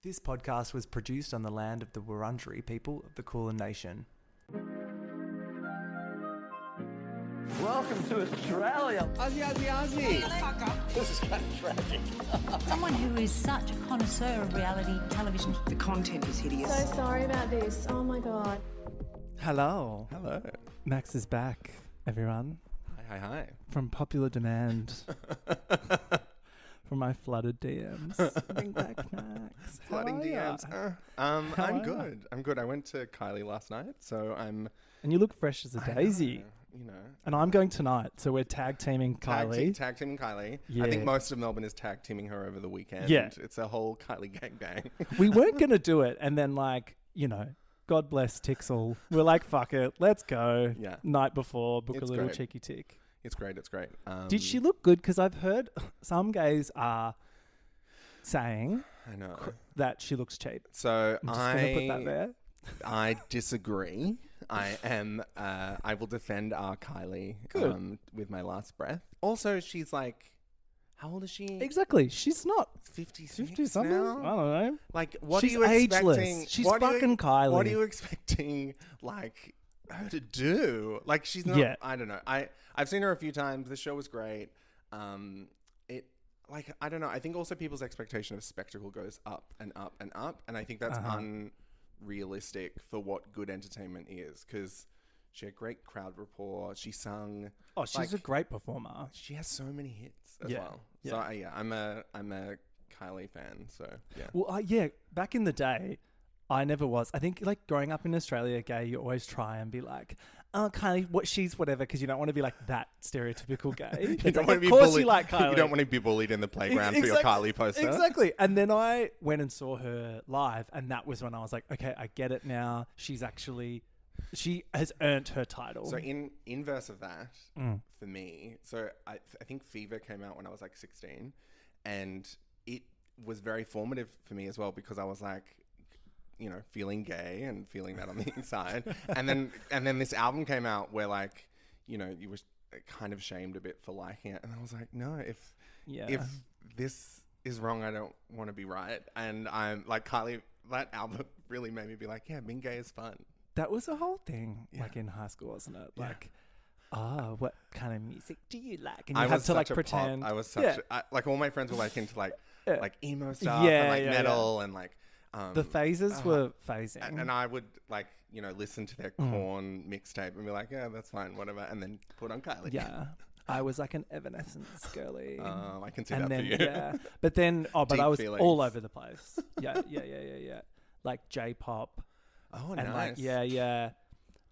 This podcast was produced on the land of the Wurundjeri people of the Kulin Nation. Welcome to Australia. Aussie. This is kind of tragic. Someone who is such a connoisseur of reality television. The content is hideous. So sorry about this. Oh my God. Hello. Hello. Max is back, everyone. Hi. From popular demand. From my flooded DMs. Bring back Max. Flooding DMs. How I'm are good. I'm good. I went to Kylie last night, so I'm... And you look fresh as a daisy. You know. And I'm going tonight, so we're tag teaming Kylie. Tag teaming Kylie. Yeah. I think most of Melbourne is tag teaming her over the weekend. Yeah. It's a whole Kylie gangbang. We weren't going to do it, and then God bless Tixel. We're like, fuck it, let's go. Yeah. Night before, book It's a little great. cheeky tick. It's great. Did she look good? Because I've heard some gays are saying I know. that she looks cheap. So I'm just going to put that there. I disagree. I will defend our Kylie with my last breath. Also, she's like, how old is she? Exactly. She's not 56 50 something. now? I don't know. Like, what She's are you ageless. expecting? She's what are you- fucking Kylie. What are you expecting, like, her to do? Like, she's not. Yeah. I don't know. I've seen her a few times. The show was great. I don't know. I think also people's expectation of spectacle goes up and up and up, and I think that's unrealistic for what good entertainment is, because she had great crowd rapport. She sung. Oh, she's a great performer. She has so many hits as Yeah. well. Yeah. So I'm a Kylie fan. So yeah. Well, back in the day, I never was. I think, like, growing up in Australia, gay, you always try and be like, oh, Kylie, she's whatever, because you don't want to be like that stereotypical gay. You don't want to be of course bullied. you like Kylie. You don't want to be bullied in the playground for your Kylie poster. Exactly. And then I went and saw her live, and that was when I was like, okay, I get it now. She has earned her title. So in inverse of that, for me, so I think Fever came out when I was like 16, and it was very formative for me as well, because I was like, you know, feeling gay and feeling that on the inside. And then this album came out where, like, you know, you were kind of shamed a bit for liking it. And I was like, no, if this is wrong, I don't want to be right. And I'm like, Kylie, that album really made me be like, yeah, being gay is fun. That was a whole thing, like, in high school, wasn't it? Like, what kind of music do you like? And you had to, like, pretend. I was such like, all my friends were like into like emo stuff Yeah, and like yeah, metal and like the phases were phasing. and I would, like, you know, listen to their Korn mixtape and be like, yeah, that's fine, whatever, and then put on Kylie. Yeah. I was like an Evanescence girly. I can see and that then, for you. Yeah. But then, but Deep I was feelings. all over the place. Yeah. Like J-pop. Oh, And nice. like,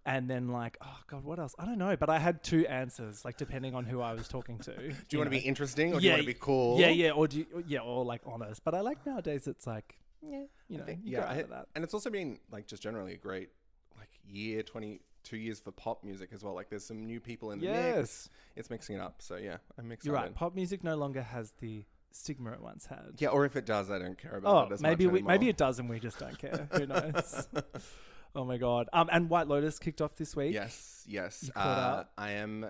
and then, like, oh God, what else? I don't know. But I had two answers, like, depending on who I was talking to. Do you want to be interesting or do you want to be cool? Yeah. Or like honest. But I like nowadays it's like, you know, you go out of that. And it's also been, like, just generally a great, like, 22 years for pop music as well. Like, there's some new people in the mix. It's mixing it up. So yeah, I'm excited. You're right. Pop music no longer has the stigma it once had. Yeah, or if it does, I don't care about it as much anymore. Maybe it does and we just don't care. Who knows? Oh my God. And White Lotus kicked off this week. Yes. You caught up? I am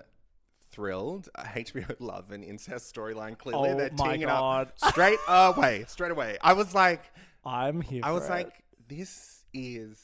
thrilled. HBO love an incest storyline. Clearly, Oh they're my teeing it God. up straight away. I was like, I'm here. I was for like, it. this is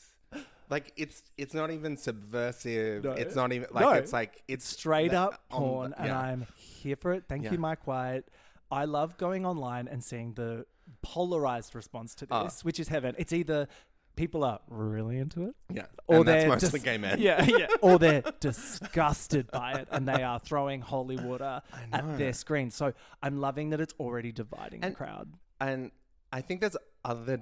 like, it's not even subversive. No. It's not even like, No. it's like, it's Straight up on porn, the- and I'm here for it. Thank Yeah. you, Mike White. I love going online and seeing the polarized response to this, which is heaven. It's either people are really into it, Yeah, or and that's they're mostly gay men. Yeah, or they're disgusted by it and they are throwing holy water at their screen. So I'm loving that it's already dividing the crowd. And I think there's other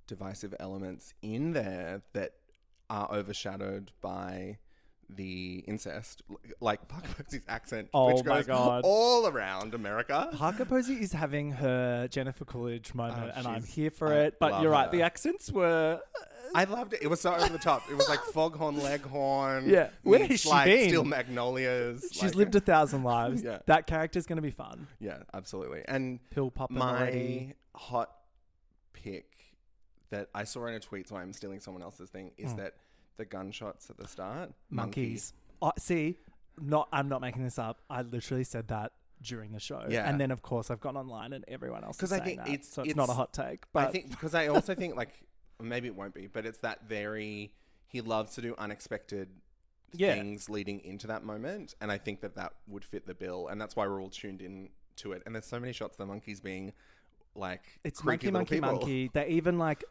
divisive elements in there that are overshadowed by the incest, like Parker Posey's accent, Oh which my goes God. all around America. Parker Posey is having her Jennifer Coolidge moment, and I'm she's- here for I it. But love you're right, her. the accents were... I loved it. It was so over the top. It was like Foghorn Leghorn. Yeah. Where has meets, she like, been? Steel Magnolias. She's like- lived 1,000 lives. Yeah. That character's going to be fun. Yeah, absolutely. And Pill popping my already. hot pick that I saw in a tweet, so I'm stealing someone else's thing, is that the gunshots at the start. Monkeys. See, I'm not making this up. I literally said that during the show. Yeah. And then, of course, I've gone online and everyone else is I saying think that. it's So it's not a hot take. But I think because I also think like maybe it won't be, but it's that he loves to do unexpected things leading into that moment, and I think that would fit the bill, and that's why we're all tuned in to it. And there's so many shots of the monkeys being like it's creepy monkey. They even like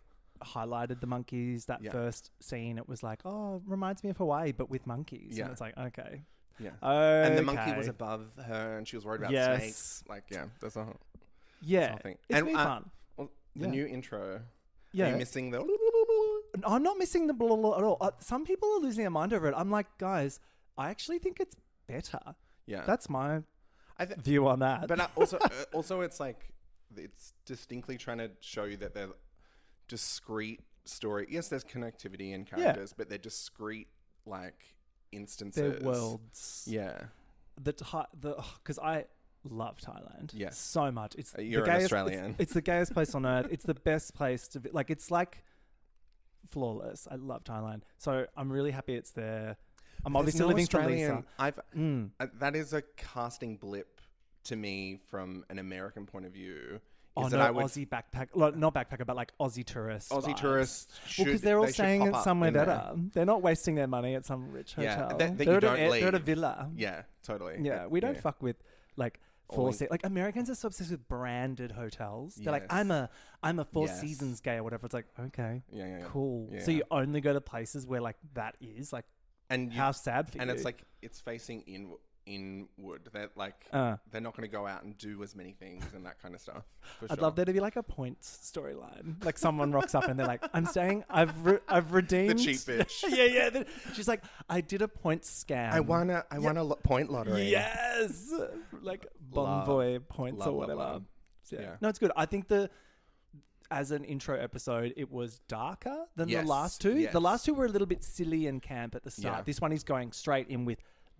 highlighted the monkeys that first scene. It was like, oh, reminds me of Hawaii, but with monkeys. Yeah. And it's like, okay. Yeah. Okay. And the monkey was above her, and she was worried about snakes. Like, that's a whole thing. It's been fun. Well, the new intro. Yeah. Are you missing the? I'm not missing the blah, blah, blah at all. Some people are losing their mind over it. I'm like, guys, I actually think it's better. Yeah. That's my view on that. But also, it's like it's distinctly trying to show you that they're discrete story. Yes, there's connectivity in characters, but they're discrete like instances. They're worlds. Yeah. Because I love Thailand. Yeah. So much. It's You're the gayest, an Australian. It's the gayest place on earth. It's the best place to be. Like, it's like flawless. I love Thailand. So I'm really happy it's there. I'm obviously living for Lisa. That is a casting blip to me from an American point of view. Aussie backpack, not backpacker, but like Aussie tourists. Aussie vibes. tourists. Because they're all staying at somewhere better. They're not wasting their money at some rich hotel. They're at a villa. Yeah, totally. Yeah, we don't fuck with like like Americans are so obsessed with branded hotels. They're like, I'm a Four Seasons gay or whatever. It's like, okay, cool. Yeah. So you only go to places where like that is like, and how sad for you. And it's like it's facing inward. They're like they're not going to go out and do as many things and that kind of stuff. I'd love there to be like a points storyline. Like someone rocks up and they're like, "I'm staying. I've redeemed the cheap bitch." yeah. She's like, "I did a points scam. I won a point lottery." Yes, like Bonvoy points or whatever. Love. Yeah. No, it's good. I think as an intro episode, it was darker than the last two. Yes. The last two were a little bit silly and camp at the start. Yeah. This one is going straight in with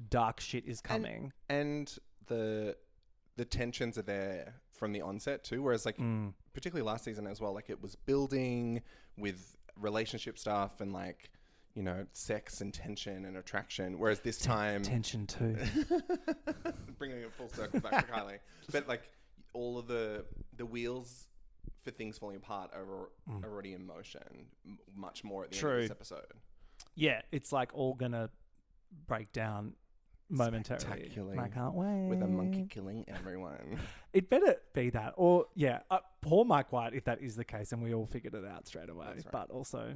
dark shit is coming. And the tensions are there from the onset too. Whereas like particularly last season as well, like it was building with relationship stuff and like, you know, sex and tension and attraction. Whereas this time... Tension too. Bringing it full circle back to Kylie. But like all of the wheels for things falling apart are already in motion much more at the end of this episode. Yeah, it's like all gonna break down momentarily. I can't wait. With a monkey killing everyone. It better be that. Or, poor Mike White if that is the case and we all figured it out straight away. Right. But also...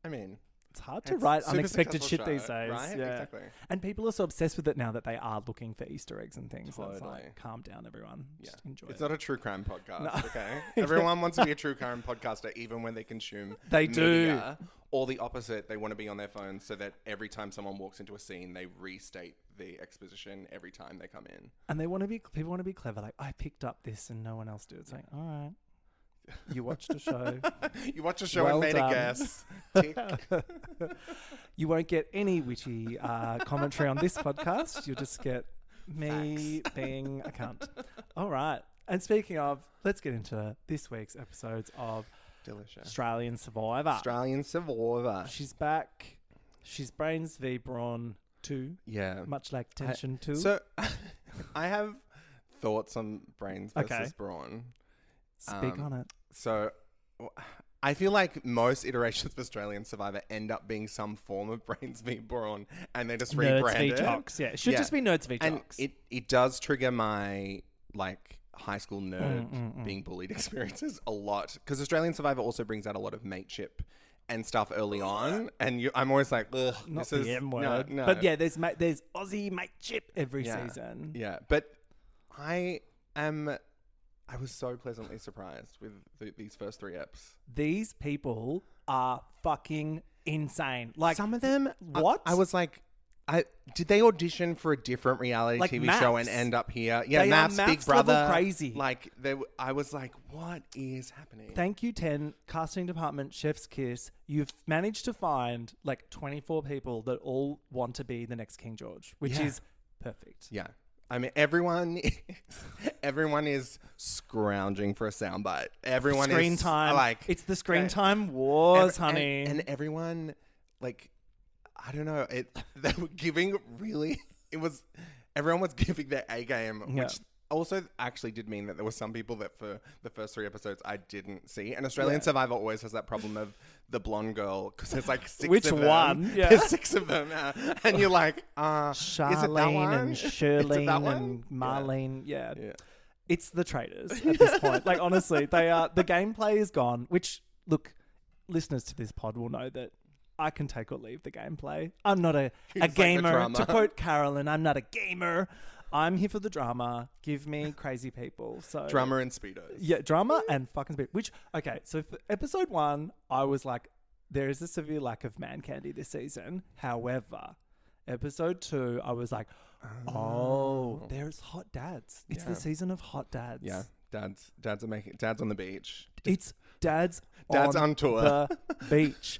I mean... It's hard to write unexpected shit these days. Right? Yeah. Exactly. And people are so obsessed with it now that they are looking for Easter eggs and things. Totally. So it's like, calm down, everyone. Just enjoy It's it. not a true crime podcast, okay? Everyone wants to be a true crime podcaster even when they consume They media. Or the opposite, they want to be on their phones so that every time someone walks into a scene, they restate the exposition every time they come in. And people want to be clever. Like, I picked up this and no one else did. It's like, all right. You watched a show. You watched a show well and made done. a guess. Tick. You won't get any witty commentary on this podcast. You'll just get me being a cunt. All right. And speaking of, let's get into this week's episodes of Delicious. Australian Survivor. Australian Survivor. She's back. She's Brains v Brawn 2. Yeah. Much like Tension 2. So, I have thoughts on Brains versus Brawn. Speak on it. So, I feel like most iterations of Australian Survivor end up being some form of Brains v Brawn, and they just Nerds rebrand v it. Jocks. Yeah, it should just be Nerds v And Jocks. it does trigger my like high school nerd being bullied experiences a lot, because Australian Survivor also brings out a lot of mateship and stuff early on, and I'm always like, ugh, Not this the is M word. No. But yeah, there's Aussie mateship every season. Yeah, but I was so pleasantly surprised with these first 3 eps. These people are fucking insane. Like, some of them, what? I was like, did they audition for a different reality like TV MAFS. show and end up here? Yeah, They MAFS, are Big MAFS Brother, level crazy. Like, I was like, what is happening? Thank you, 10 casting department, chef's kiss. You've managed to find like 24 people that all want to be the next King George, which is perfect. Yeah. I mean, everyone is scrounging for a soundbite. Everyone Screen is time. like, it's the screen time wars, honey. And everyone, like, I don't know, they were giving really. Everyone was giving their A game, which also actually did mean that there were some people that for the first 3 episodes I didn't see. And Australian Survivor always has that problem of the blonde girl because there's like 6 Which of them. one? Yeah. There's 6 of them. And you're like, is it that Charlene one? and Is it Shirlene that one? and Marlene. Yeah. Yeah. It's the traitors at this point. Like, honestly, they are. The gameplay is gone, which, look, listeners to this pod will know that I can take or leave the gameplay. I'm not a like gamer. drama. To quote Carolyn, I'm not a gamer. I'm here for the drama. Give me crazy people. So Drama and Speedos. Yeah, drama and fucking speed. Which, okay, so for episode 1, I was like, there is a severe lack of man candy this season. However, episode 2, I was like, oh, there's hot dads. It's the season of hot dads. Yeah. Dads on the beach. It's dads on tour. the beach.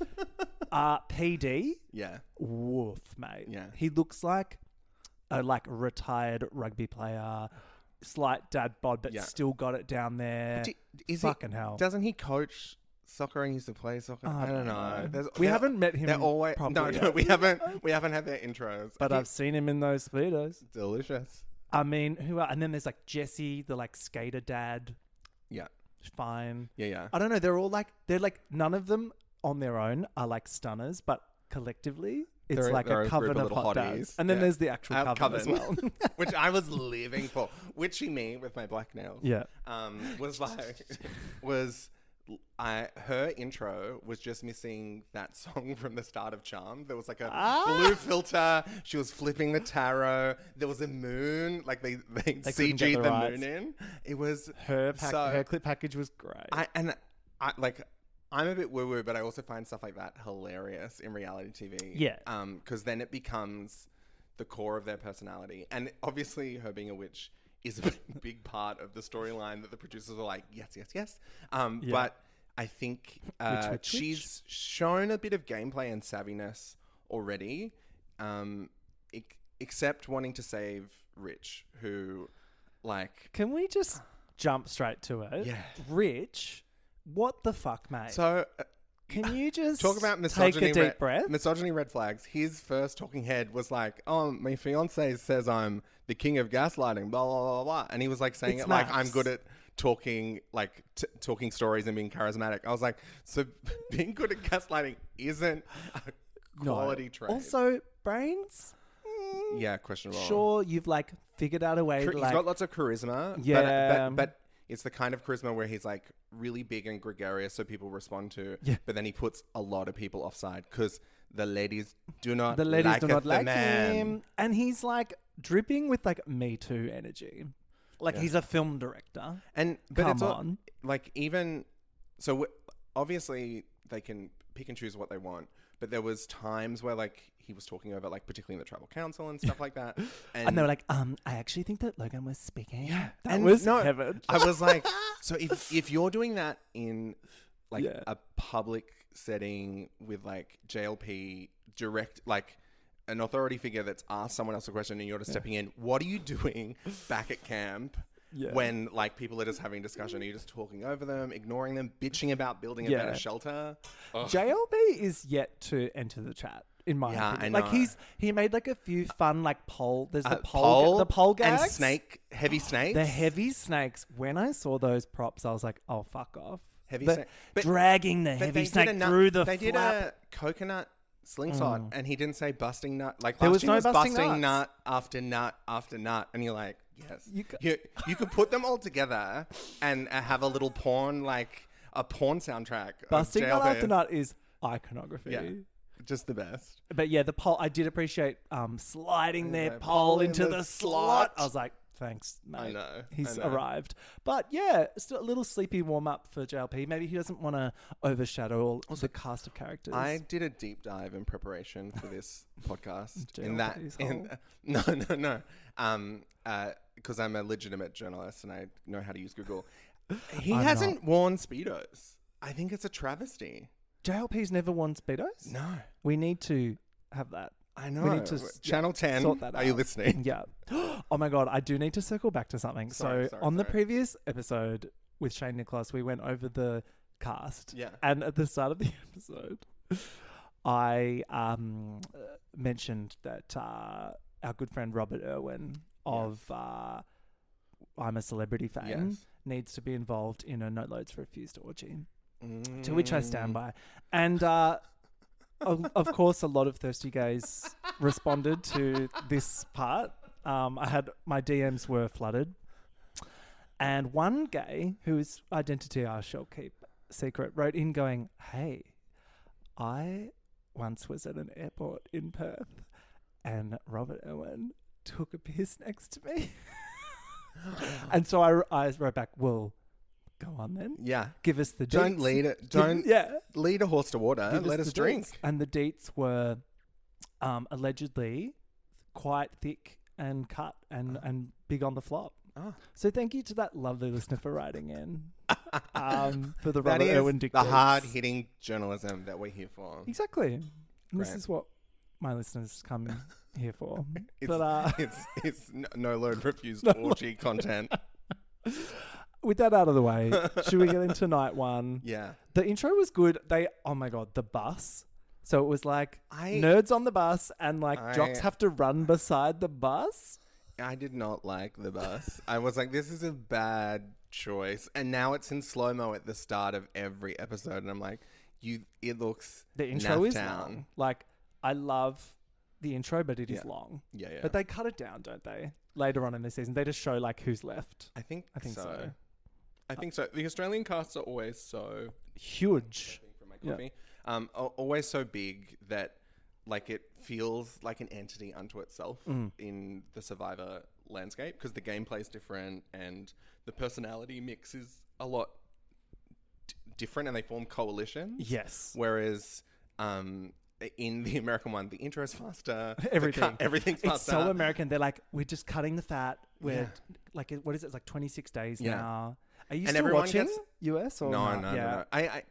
PD, Yeah. woof, mate. Yeah. He looks like a retired rugby player, slight dad bod, but Yeah. still got it down there. Fucking hell. Doesn't he coach soccer and used to play soccer? I don't know. We haven't met him They're always properly no, yet. we haven't had their intros. But I've seen him in those Speedos. Delicious. I mean, who are, and then there's like Jesse, the like skater dad. Yeah. Fine. Yeah. I don't know. They're like none of them on their own are like stunners, but collectively it's They're like a a group coven of of little hot hotties. dads. And then Yeah. there's the actual coven as well. Which I was living for. Witchy me with my black nails. Yeah. Her intro was just missing that song from the start of Charm. There was like a blue filter. She was flipping the tarot. There was a moon. Like they couldn't get CG'd the the rights. moon in. It was Her clip package was great. I'm a bit woo-woo, but I also find stuff like that hilarious in reality TV. Yeah. Because then it becomes the core of their personality. And obviously her being a witch is a big part of the storyline that the producers were like, yes. But I think she's shown a bit of gameplay and savviness already, except wanting to save Rich, who, like... Can we just jump straight to it? Yeah. Rich, what the fuck, mate? So... Can you just talk about misogyny? take a deep breath? Misogyny red flags. His first talking head was like, "Oh, my fiance says I'm the king of gaslighting." Blah blah blah blah. And he was like saying It's it like MAFS. I'm good at talking, like talking stories and being charismatic. I was like, so being good at gaslighting isn't a quality trait. Also, brains. Yeah, questionable. Sure, you've like figured out a way. He's like, got lots of charisma. Yeah. but it's the kind of charisma where he's like really big and gregarious, so people respond to. Yeah. But then he puts a lot of people offside because the ladies do not. the ladies like do not the like man. him, and he's like dripping with like Me Too energy. Like he's a film director. But Come it's on. like even so. Obviously, they can pick and choose what they want. But there was times where like he was talking over like particularly in the tribal council and stuff like that. And they were like, I actually think that Logan was speaking. Yeah, That and was no, heaven. I was like, so if you're doing that in like Yeah. a public setting with like JLP direct, like an authority figure that's asked someone else a question and you're just stepping in, what are you doing back at camp? Yeah. When like people are just having discussion, are you just talking over them, ignoring them, bitching about building a Yeah. better shelter? Ugh. JLB is yet to enter the chat. In my Yeah, opinion. I Like know. he made like a few fun like poll. There's the Pole the pole gags and snake, heavy snakes. The heavy snakes. When I saw those props, I was like, "Oh, fuck off!" Heavy The- snake. But- dragging the But heavy they did snake a nut- through the They did flap. a coconut slingshot, and he didn't say busting nut. Like There last was year no was busting busting nuts. nut after nut after nut, and you're like, yes, You you could put them all together and have a little porn, like a porn soundtrack. of Busting nut JLP. after nut is iconography. Yeah, just the best. But yeah, the pole. I did appreciate sliding their Yeah, pole pole in into the the slot. slot. I was like, thanks, mate. I know, He's I know. arrived. But yeah, still a little sleepy warm up for JLP. Maybe he doesn't want to overshadow all the cast of characters. I did a deep dive in preparation for this podcast. in JLP's that, no, because I'm a legitimate journalist and I know how to use Google. He I'm hasn't worn Speedos. I think it's a travesty. JLP's never worn Speedos? No, We need to have that. I know. We need to Channel 10. sort that Are you out. listening? Yeah. Oh my God, I do need to circle back to something. Sorry, On the sorry. previous episode with Shane Nicholas, we went over the cast. Yeah. And at the start of the episode, I mentioned that our good friend Robert Irwin of I'm a Celebrity fame Yes. needs to be involved in a No Loads Refused orgy. To which I stand by. And of course, a lot of thirsty gays responded to this part. My DMs were flooded. And one gay, whose identity I shall keep secret, wrote in going, "Hey, I once was at an airport in Perth and Robert Owen took a piss next to me." And so I wrote back, "Well, go on then. Yeah. Give us the deets." Don't lead a horse to water. Give Let us the drink. deets. And the deets were allegedly quite thick and cut and big on the flop. Oh. So thank you to that lovely listener for writing in for the That Robert is Irwin dick the pics. hard-hitting journalism that we're here for. Exactly. And this Great. is what my listeners come here for. It's, But it's no load refused orgy content. with that out of the way, should we get into night one? Yeah. The intro was good. Oh my God, the bus. So it was like nerds on the bus and jocks have to run beside the bus. I did not like the bus. I was like, this is a bad choice. And now it's in slow-mo at the start of every episode. And I'm like, it looks The intro is naff long. Like, I love the intro, but it is long. Yeah. But they cut it down, don't they? Later on in the season. They just show who's left. I think so. I think so. The Australian casts are always so Huge. for my coffee. Always so big that it feels like an entity unto itself in the Survivor landscape, because the gameplay is different and the personality mix is a lot different, and they form coalitions. Yes. Whereas in the American one, the intro is faster. It's Everything's faster. so American. They're like, we're just cutting the fat. We're what is it? It's like 26 days now. Are you still watching US or not? No.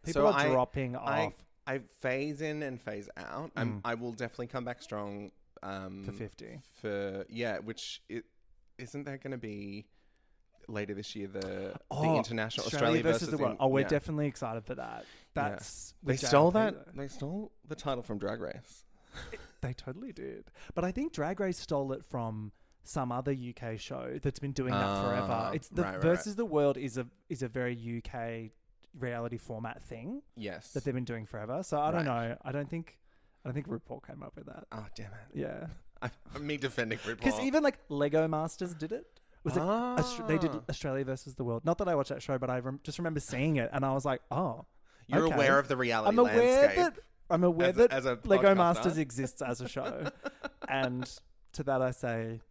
People are dropping off. I phase in and phase out. I will definitely come back strong for 50. Which isn't there going to be later this year the international Australia versus the world. We're definitely excited for that. That's they stole that. They stole the title from Drag Race. They totally did. But I think Drag Race stole it from some other UK show that's been doing that forever. It's the versus the world is a very UK reality format thing. Yes. That they've been doing forever. So I don't know. I don't think RuPaul came up with that. Oh, damn it. Yeah. Me defending RuPaul. Because even Lego Masters did it. They did Australia versus the world. Not that I watched that show, but I just remember seeing it and I was like, oh. You're aware of the reality landscape. I'm aware that as a Lego podcaster. Masters exists as a show. And to that I say,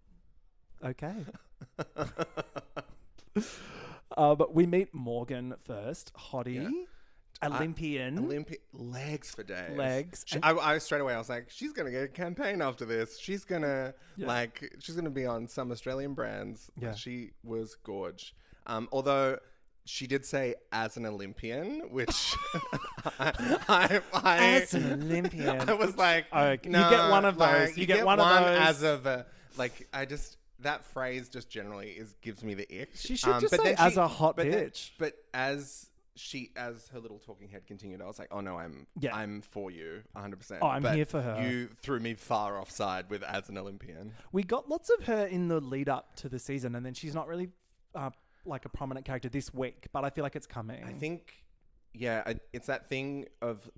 okay. But we meet Morgan first. Hottie. Olympian. Legs for days. Legs. I straight away, I was like, she's going to get a campaign after this. She's going to she's going to be on some Australian brands. Yeah. She was gorge. Although she did say as an Olympian, which as an Olympian. I was like, okay, no, you get one of those. You get one of those. As of a, that phrase just generally gives me the ick. She should just say as a hot bitch. But as her little talking head continued, I was like, oh no, I'm for you 100%. Oh, I'm here for her. You threw me far offside with as an Olympian. We got lots of her in the lead up to the season, and then she's not really a prominent character this week, but I feel like it's coming. I think, it's that thing of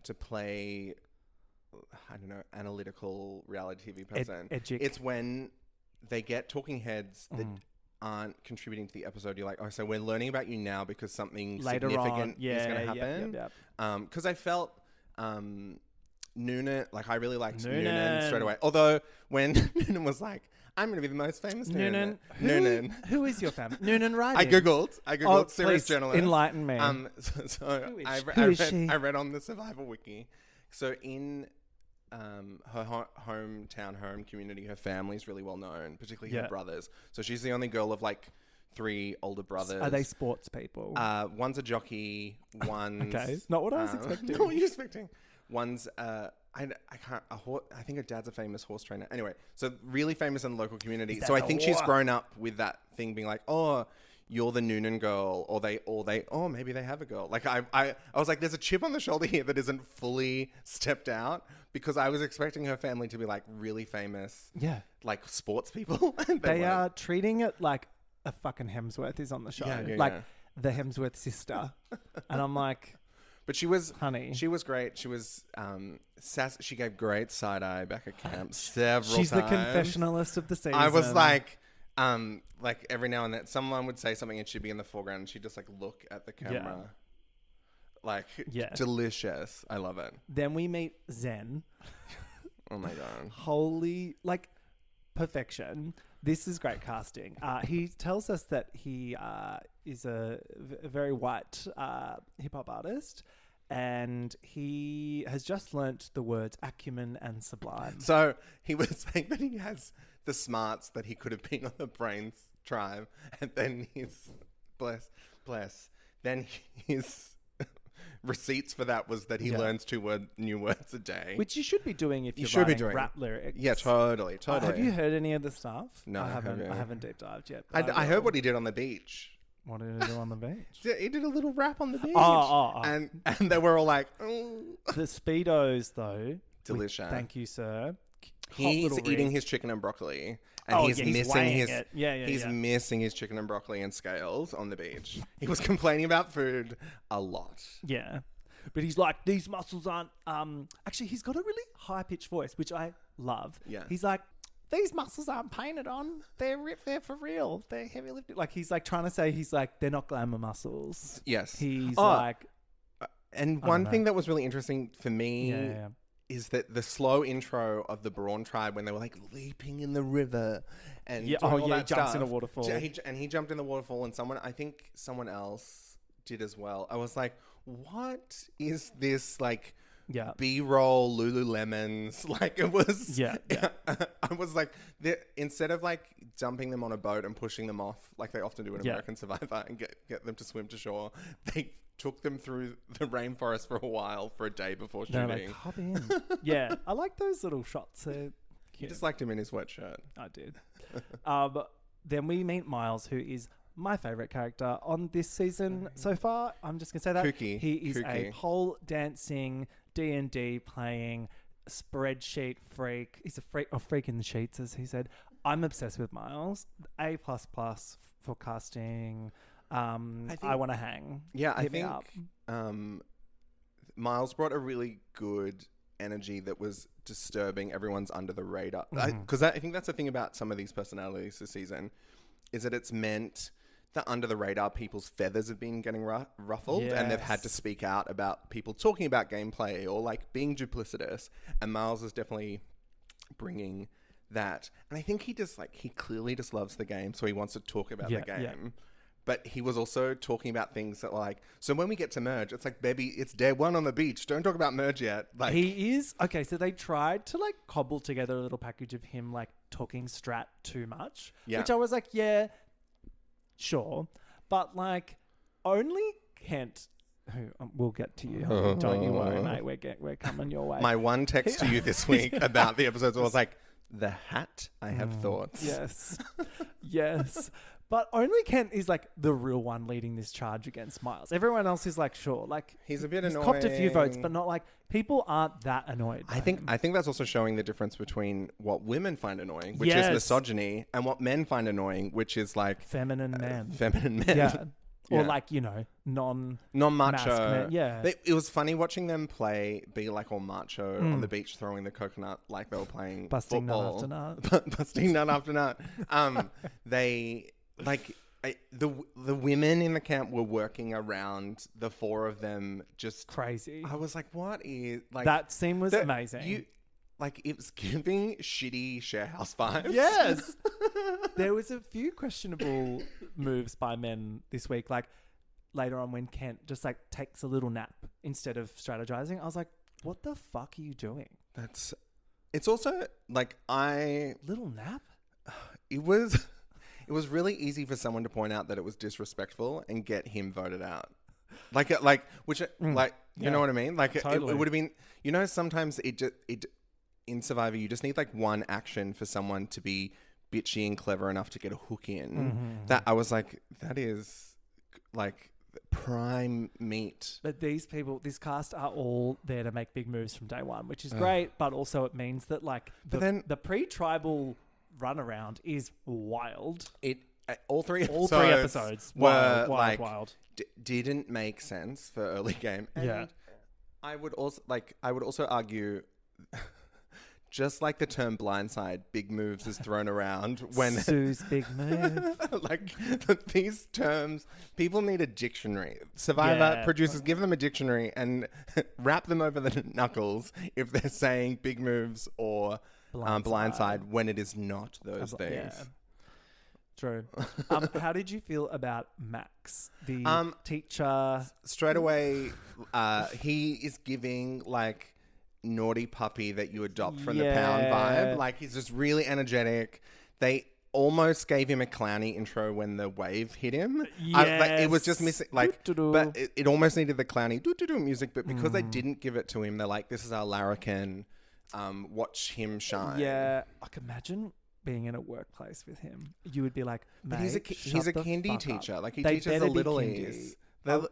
to play, I don't know, analytical reality TV person. It's when they get talking heads that aren't contributing to the episode. You're like, oh, so we're learning about you now because something later significant is going to happen. Because I felt Noonan, I really liked Noonan straight away. Although when Noonan was like, I'm going to be the most famous Noonan. Who is your family? Noonan Riding. I googled serious journalist. Enlighten me. I read on the Survival Wiki. So in her hometown, home community, her family's really well known, particularly her brothers. So she's the only girl of 3 older brothers. Are they sports people? One's a jockey. One's okay. Not what I was expecting. Not what you're expecting. One's I think her dad's a famous horse trainer. Anyway, so really famous in the local community. So I think she's grown up with that thing being like, oh, you're the Noonan girl, or maybe they have a girl. Like I was like, there's a chip on the shoulder here that isn't fully stepped out, because I was expecting her family to be like really famous, like sports people. They are treating it like a fucking Hemsworth is on the show, the Hemsworth sister, and I'm like, but she was, honey, she was great. She was she gave great side eye back at camp several times. She's the confessionalist of the season. I was like every now and then someone would say something and she'd be in the foreground and she'd just like look at the camera. Like, delicious. I love it. Then we meet Zen. Oh my God. Holy, like, perfection. This is great casting. He tells us that he is a very white hip-hop artist, and he has just learnt the words acumen and sublime. So he was saying that he has the smarts that he could have been on the Brains tribe, and then his then his receipts for that was that he learns new words a day, which you should be doing if you're should be writing doing rap lyrics. Yeah, totally. Have you heard any of the stuff? No, I haven't deep dived yet. I heard what he did on the beach. What did he do on the beach? He did a little rap on the beach. And they were all like, oh. The Speedos, though. Delicious. Thank you, sir. He's eating his chicken and broccoli. And he's missing his missing his chicken and broccoli and scales on the beach. He was complaining about food a lot. Yeah. But he's like, these muscles aren't actually he's got a really high pitched voice, which I love. Yeah. He's like, these muscles aren't painted on. They're for real. They're heavy lifted. Like he's like trying to say they're not glamour muscles. Yes. He's like and one thing that was really interesting for me is that the slow intro of the Brawn tribe when they were like leaping in the river and he jumps in a waterfall. He jumped in the waterfall, and I think someone else did as well. I was like, what is this like B-roll Lululemons? Like it was I was like, instead of like dumping them on a boat and pushing them off like they often do in American Survivor and get them to swim to shore, they took them through the rainforest for a while for a day before shooting. Like, hop in. Yeah, I like those little shots. You just liked him in his sweatshirt. I did. Then we meet Miles, who is my favourite character on this season so far. I'm just going to say that. Kooky. He is a pole dancing, D&D playing, spreadsheet freak. He's a freak in the sheets, as he said. I'm obsessed with Miles. A++ for casting. I want to hang. Yeah, I think Miles brought a really good energy that was disturbing. Everyone's under the radar. Because I think that's the thing about some of these personalities this season, is that it's meant that under the radar people's feathers have been getting ruffled, and they've had to speak out about people talking about gameplay or like being duplicitous. And Miles is definitely bringing that. And I think he clearly just loves the game, so he wants to talk about the game. Yeah. But he was also talking about things that like, so when we get to merge, it's like, baby, it's day one on the beach. Don't talk about merge yet. Like he is. Okay, so they tried to like cobble together a little package of him like talking strat too much. Yeah. Which I was like, yeah, sure. But like only Kent, who we'll get to you. Don't you worry, mate. We're coming your way. My one text to you this week about the episodes was like, the hat, I have thoughts. Yes. Yes. But only Kent is like the real one leading this charge against Miles. Everyone else is like, sure, like he's a bit annoying. He's copped a few votes, but not like people aren't that annoyed. I think that's also showing the difference between what women find annoying, which is misogyny, and what men find annoying, which is like feminine men. Yeah. Or like, you know, non-macho. Yeah. It was funny watching them be like all macho on the beach throwing the coconut like they were playing busting football. Nut after nut. Busting nut after nut. The women in the camp were working around the four of them just crazy. I was like, what is like that scene was amazing. It was giving shitty share house vibes. Yes. There was a few questionable moves by men this week. Like later on when Kent just like takes a little nap instead of strategizing. I was like, what the fuck are you doing? It's also like little nap? It was really easy for someone to point out that it was disrespectful and get him voted out. You know what I mean? Like totally. It would have been, you know, sometimes it in Survivor, you just need like one action for someone to be bitchy and clever enough to get a hook in. That I was like, that is like prime meat. But these people, this cast are all there to make big moves from day one, which is great. But also it means that like the pre-tribal runaround is wild. All three episodes were wild. Didn't make sense for early game. And Yeah. I would also argue, just like the term blindside, big moves is thrown around when Sue's big move. like these terms, people need a dictionary. Survivor producers, give them a dictionary and wrap them over the knuckles if they're saying big moves or blindside when it is not those things. Yeah. True. How did you feel about Max, the teacher? Straight away, he is giving like naughty puppy that you adopt from the pound vibe. Like he's just really energetic. They almost gave him a clowny intro when the wave hit him. Like, it was just missing. Like, but it almost needed the clowny music. But because they didn't give it to him, they're like, "This is our larrikin. Watch him shine." Yeah, I can imagine being in a workplace with him. You would be like, "Mate, he's a kindy teacher. Like he teaches the littlies.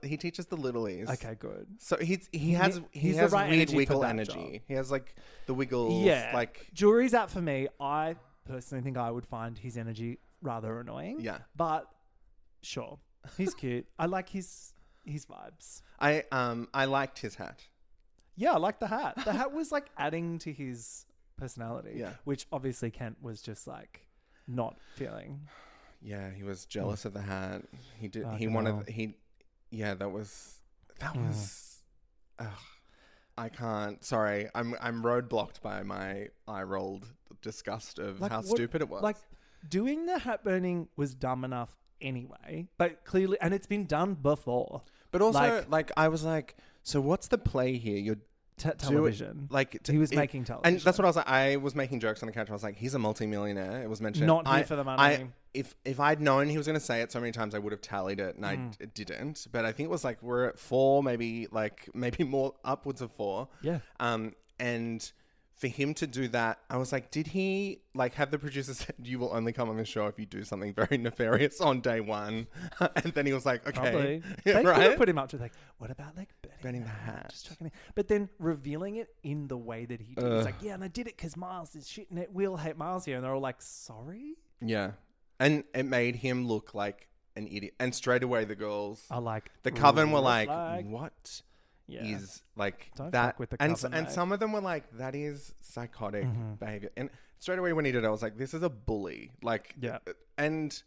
He teaches the littlies. Okay, good. So he has the right weird energy wiggle for that energy. job. He has like the wiggles. Yeah, like jury's out for me. I personally think I would find his energy rather annoying. Yeah, but sure, he's cute. I like his vibes. I liked his hat. Yeah, I like the hat. The hat was like adding to his personality. Yeah, which obviously Kent was just like not feeling. Yeah, he was jealous of the hat. He did. Fucking He wanted. hell. He. Yeah, that was. I can't. Sorry, I'm roadblocked by my eye rolled disgust of Like, how what- stupid it was. Like doing the hat burning was dumb enough anyway, but clearly, and it's been done before. but also, like I was like, so what's the play here? You're Television. He was making television. and that's what I was like. I was making jokes on the couch. I was like, he's a multi-millionaire. It was mentioned. Not here for the money. If I'd known he was going to say it so many times, I would have tallied it, and I didn't. But I think it was like we're at 4, maybe more, upwards of 4. Yeah. And for him to do that, I was like, did he like have the producer said you will only come on the show if you do something very nefarious on day one? And then he was like, okay, Probably. yeah, They could right. have put him up to like, what about like Burning the hat. Just chucking it. But then revealing it in the way that he did. He's like, yeah, and I did it because Miles is shit, and we'll hate Miles here. And they're all like, sorry? Yeah. And it made him look like an idiot. And straight away, the girls, I like the Coven were like, flag. what Yeah. is like Don't that? fuck with the and Coven, and mate. some of them were like, that is psychotic behavior. And straight away when he did it, I was like, this is a bully. Like, Yeah. And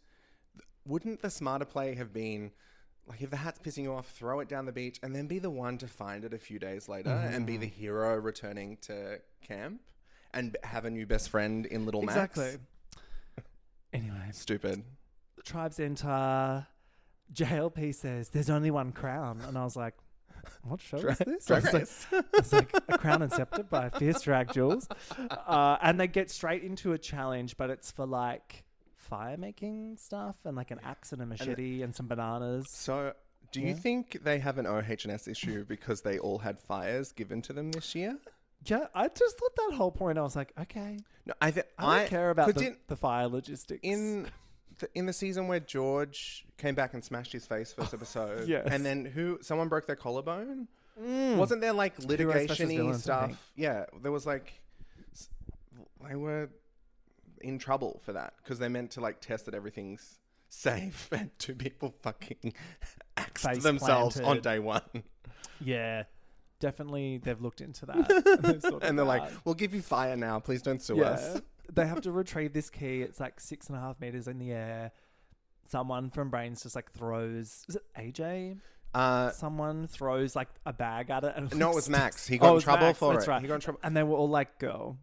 wouldn't the smarter play have been, like, if the hat's pissing you off, throw it down the beach and then be the one to find it a few days later and be the hero returning to camp and have a new best friend in Little Max? Exactly. Anyway, Stupid. the tribes enter. JLP says, there's only one crown. And I was like, what show is this? Drag I Race. was like, A Crown and Scepter by Fierce Drag Jules. And they get straight into a challenge, but it's for like fire making stuff and like an axe and a machete and some bananas. So, do you think they have an OH&S issue because they all had fires given to them this year? Yeah, I just thought that whole point. I was like, okay, No, I don't care about 'cause the fire logistics. in the season where George came back and smashed his face first episode, Yes. and then someone broke their collarbone. Wasn't there like versus litigation-y villains, I think. stuff? Yeah, there was like they were in trouble for that because they meant to like test that everything's safe, and 2 people fucking axed Face themselves planted. on day 1. Yeah, definitely they've looked into that. And they're like, we'll give you fire now. Please don't sue us. They have to retrieve this key. It's like 6.5 meters in the air. Someone from Brains just like throws. Is it AJ? Someone throws like a bag at it. And No, like, it was Max. sticks- He got in was trouble Max, for that's it. Right. He got in trouble. And they were all like, "Go."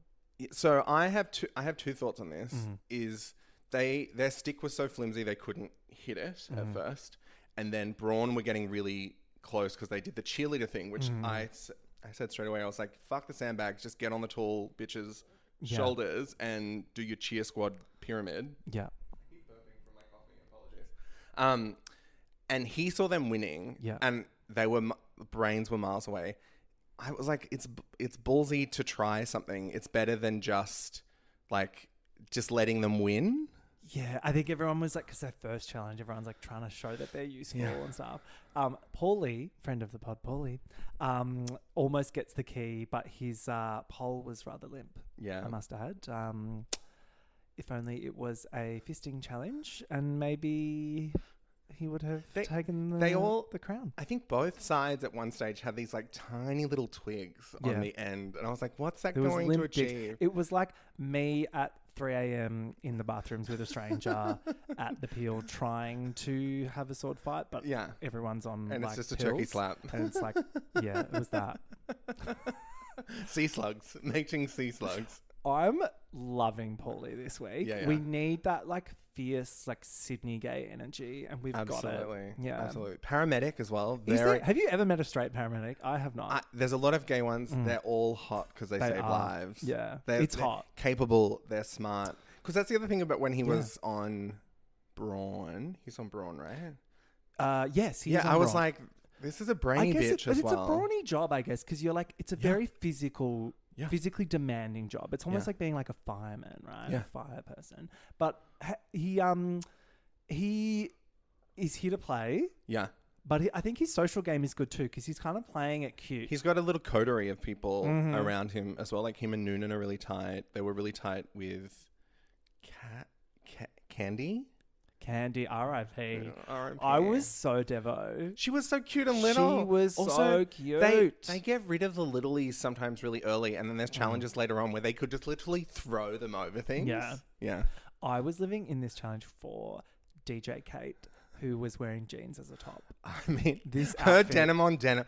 So I have two thoughts on this. Is their stick was so flimsy they couldn't hit it at first, and then Brawn were getting really close because they did the cheerleader thing, which I said straight away. I was like, "Fuck the sandbags, just get on the tall bitches' shoulders and do your cheer squad pyramid." Yeah. Keep burping from my coughing. Apologies. And he saw them winning, and brains were miles away. I was like, it's ballsy to try something. It's better than just like just letting them win. Yeah, I think everyone was like, because their first challenge, everyone's like trying to show that they're useful and stuff. Paulie, friend of the pod, Paulie, almost gets the key, but his pole was rather limp. Yeah. I must add. If only it was a fisting challenge, and maybe he would have taken the crown. I think both sides at one stage had these like tiny little twigs on the end, and I was like, "What's that going to achieve?" It was like me at 3 a.m. in the bathrooms with a stranger at the Peel trying to have a sword fight, but everyone's on and like it's just a pills, turkey slap, and it's like, yeah, it was that. Sea slugs, mating sea slugs. I'm loving Paulie this week. Yeah. We need that like fierce like Sydney gay energy, and we've got it. Yeah, absolutely. Paramedic as well. Have you ever met a straight paramedic? I have not. There's a lot of gay ones. They're all hot because they save lives. Yeah, they're hot. Capable. They're smart. Because that's the other thing about when he was on Brawn. He's on Brawn, right? Yes. I was like, this is a brainy bitch as well. It's a brawny job, I guess, because you're like, it's a very physical. Yeah. Physically demanding job. It's almost like being like a fireman, right? Yeah. A fire person. But he is here to play. Yeah. But I think his social game is good too, because he's kind of playing it cute. He's got a little coterie of people around him as well. Like him and Noonan are really tight. They were really tight with Candy. Candy, R.I.P. R.I.P. I was so devo. She was so cute and little. She was also, so cute. They get rid of the littlies sometimes really early, and then there's challenges later on where they could just literally throw them over things. Yeah. Yeah. I was living in this challenge for DJ Kate, who was wearing jeans as a top. I mean, her outfit, denim on denim.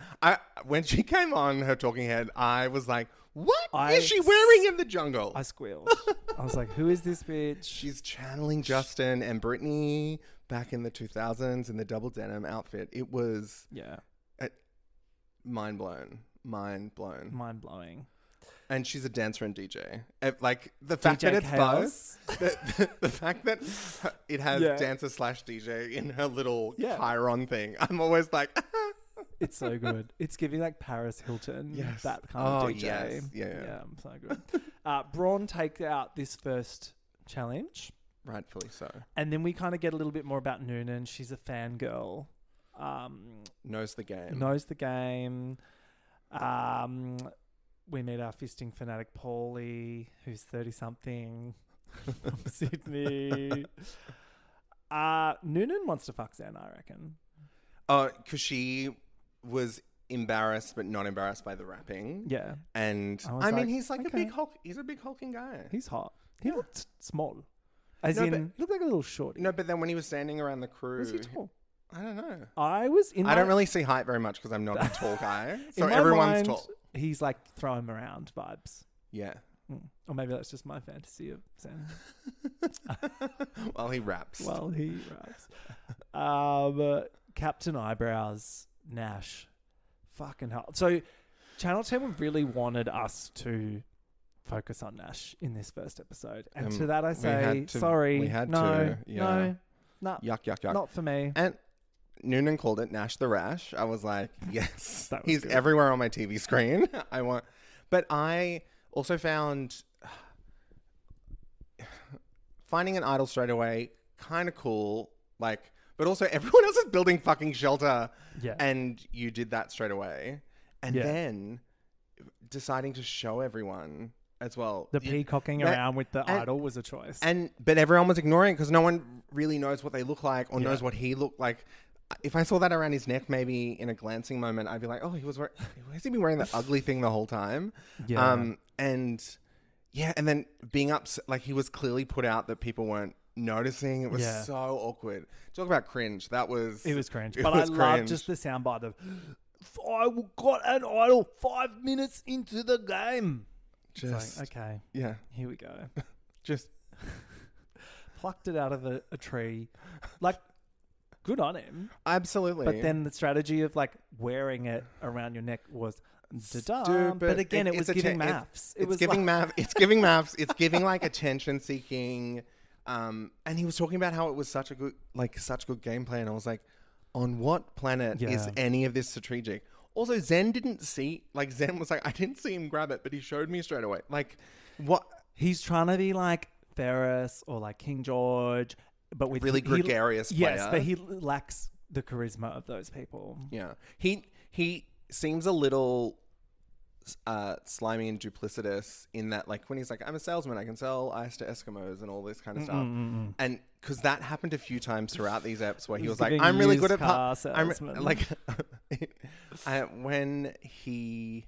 When she came on her talking head, I was like, what is she wearing in the jungle? I squealed. I was like, who is this bitch? She's channeling Justin and Brittany back in the 2000s in the double denim outfit. It was mind blown. Mind blowing. And she's a dancer and DJ. Like the fact that it's Chaos. both, the fact that it has dancer / DJ in her little Chiron thing. I'm always like, it's so good. It's giving like Paris Hilton. Yes. That kind of DJ. Yes. Yeah. So good. Brawn takes out this first challenge. Rightfully so. And then we kind of get a little bit more about Noonan. She's a fangirl. Knows the game. We meet our fisting fanatic Paulie, who's 30-something from Sydney. Noonan wants to fuck Zen, I reckon. Because she was embarrassed, but not embarrassed by the rapping. Yeah. And I mean, he's like a big Hulk. He's a big hulking guy. He's hot. He looked small. He looked like a little shorty. No, but then when he was standing around the crew... Was he tall? I don't know. I don't really see height very much because I'm not a tall guy. So in my everyone's mind, tall. He's like throw him around vibes. Yeah. Or maybe that's just my fantasy of Zen. While he raps. Captain Eyebrows, Nash. Fucking hell. So Channel 10 really wanted us to focus on Nash in this first episode. And to that I say, sorry. We had no, to. Yeah. No. Yuck. Not for me. And Noonan called it Nash the Rash. I was like, yes. He's good. everywhere on my TV screen. But I also found finding an idol straight away kind of cool. Like, but also everyone else is building fucking shelter. Yeah. And you did that straight away. And then deciding to show everyone as well. The peacocking around with the idol was a choice. But everyone was ignoring it because no one really knows what they look like or knows what he looked like. If I saw that around his neck, maybe in a glancing moment, I'd be like, oh, has he been wearing that ugly thing the whole time? Yeah. And then being upset, like he was clearly put out that people weren't noticing. It was so awkward. Talk about cringe. It was cringe. But I love just the soundbite of, I got an idol 5 minutes into the game. Just like, okay. Yeah. Here we go. Just plucked it out of a tree. Like, good on him. Absolutely. But then the strategy of like wearing it around your neck was stupid. But again, it was giving MAFS. It's giving MAFS. It's giving MAFS. It's giving like attention seeking. And he was talking about how it was such good gameplay. And I was like, on what planet is any of this strategic? Also, Zen was like, I didn't see him grab it, but he showed me straight away. Like, what? He's trying to be like Ferris or like King George, but with Really gregarious player. Yes, but he lacks the charisma of those people. Yeah. He seems a little slimy and duplicitous in that, like, when he's like, I'm a salesman, I can sell ice to Eskimos and all this kind of stuff. And because that happened a few times throughout these eps where he was like, I'm really good at car salesman. when he,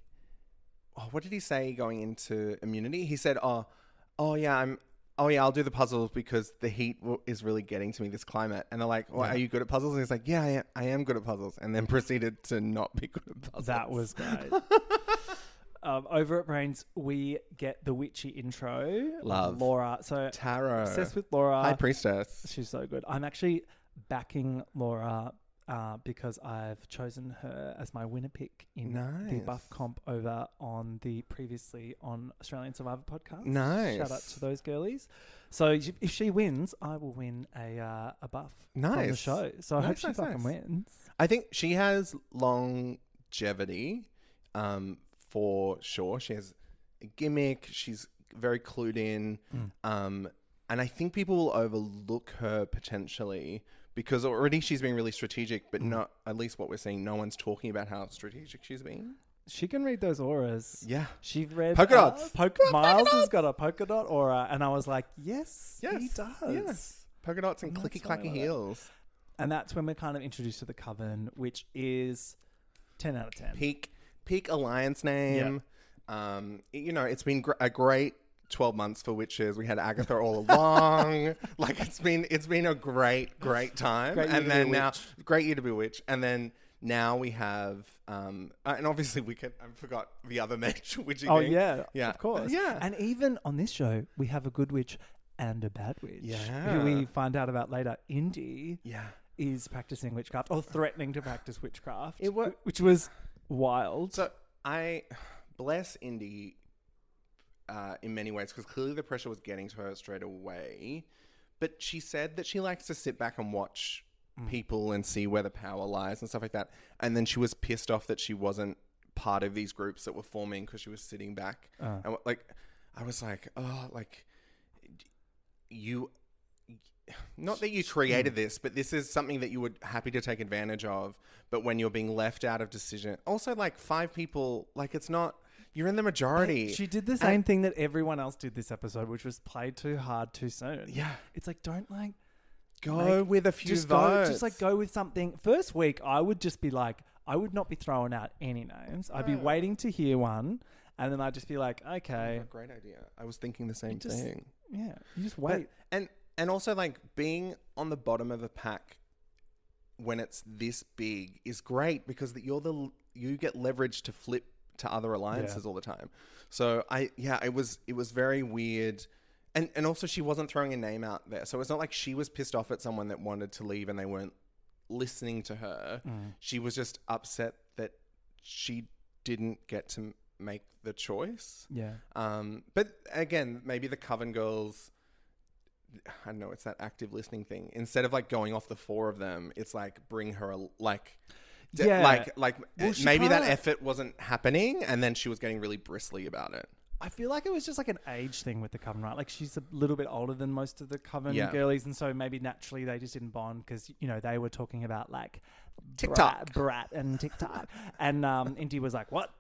what did he say going into immunity? He said, I'll do the puzzles because the heat is really getting to me, this climate. And they're like, well, are you good at puzzles? And he's like, yeah, I am good at puzzles. And then proceeded to not be good at puzzles. That was great. Over at Brains, we get the witchy intro. Love. Laura. So Tarot. Obsessed with Laura. High Priestess. She's so good. I'm actually backing Laura because I've chosen her as my winner pick in the buff comp over on the previously on Australian Survivor podcast. Nice. Shout out to those girlies. So if she wins, I will win a buff from the show. So I hope she fucking wins. I think she has longevity for sure. She has a gimmick. She's very clued in. And I think people will overlook her potentially because already she's been really strategic, but not, at least what we're seeing, no one's talking about how strategic she's been. She can read those auras. Yeah. She read polka dots. Miles has got a polka dot aura, and I was like, yes, he does. Yes. Polka dots and clicky clacky heels. And that's when we're kind of introduced to the Coven, which is 10 out of 10. Peak alliance name. Yeah. It's been a great 12 months for witches. We had Agatha all along. Like it's been a great time. Great year to be a witch. And then now we have and obviously I forgot the other match witchy Oh king. yeah, yeah, of course. Yeah. And even on this show, we have a good witch and a bad witch. Yeah. Who we find out about later. Indy. Yeah. Is practicing witchcraft or threatening to practice witchcraft. Which was wild. So I bless Indy in many ways because clearly the pressure was getting to her straight away. But she said that she likes to sit back and watch people and see where the power lies and stuff like that. And then she was pissed off that she wasn't part of these groups that were forming because she was sitting back. And I was like, you... Not that you created this, but this is something that you were happy to take advantage of. But when you're being left out of decision, also like 5 people, like it's not, you're in the majority. But she did the same thing that everyone else did this episode, which was play too hard too soon. Yeah. It's like, don't like go with a few votes. Just like go with something. First week, I would just be like, I would not be throwing out any names. I'd be waiting to hear one. And then I'd just be like, okay. Oh, great idea. I was thinking the same thing. Yeah. You just wait. And also, like, being on the bottom of the pack when it's this big is great because you get leverage to flip to other alliances all the time. So, it was very weird. And also, she wasn't throwing a name out there. So, it's not like she was pissed off at someone that wanted to leave and they weren't listening to her. She was just upset that she didn't get to make the choice. Yeah. But, again, maybe the Coven girls... I don't know, it's that active listening thing. Instead of like going off the 4 of them, it's like bring her maybe that effort wasn't happening and then she was getting really bristly about it. I feel like it was just like an age thing with the Coven, right? Like she's a little bit older than most of the Coven girlies, and so maybe naturally they just didn't bond because they were talking about like TikTok, brat and TikTok, and Indy was like, "What?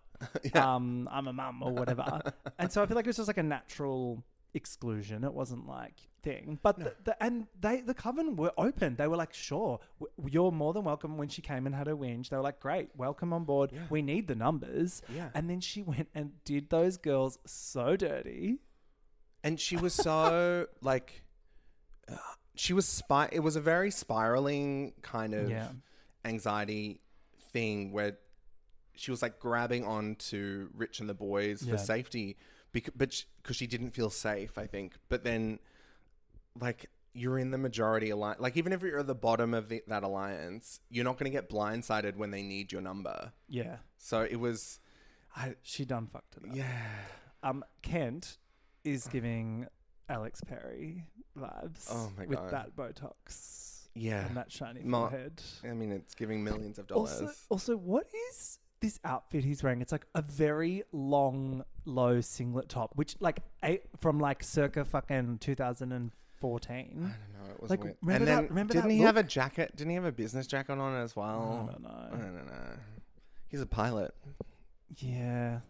I'm a mum or whatever," and so I feel like it was just like a natural exclusion. It wasn't like thing, but the Coven were open. They were like, sure, you're more than welcome. When she came and had her whinge, they were like, great, welcome on board. We need the numbers. And then she went and did those girls so dirty, and she was so like it was a very spiraling kind of anxiety thing where she was like grabbing onto Rich and the boys for safety because she didn't feel safe, I think. But then, like, you're in the majority alliance. Like, even if you're at the bottom of that alliance, you're not going to get blindsided when they need your number. Yeah. So it was... she done fucked it up. Yeah. Kent is giving Alex Perry vibes. Oh, my God. With that Botox. Yeah. And that shiny forehead. I mean, it's giving millions of dollars. Also, what is this outfit he's wearing. It's like a very long, low singlet top, which from like circa fucking 2014. I don't know. It was Like, weird. remember And that- then remember didn't that he look? have a jacket? Didn't he have a business jacket on as well? I don't know. I don't know. He's a pilot. Yeah.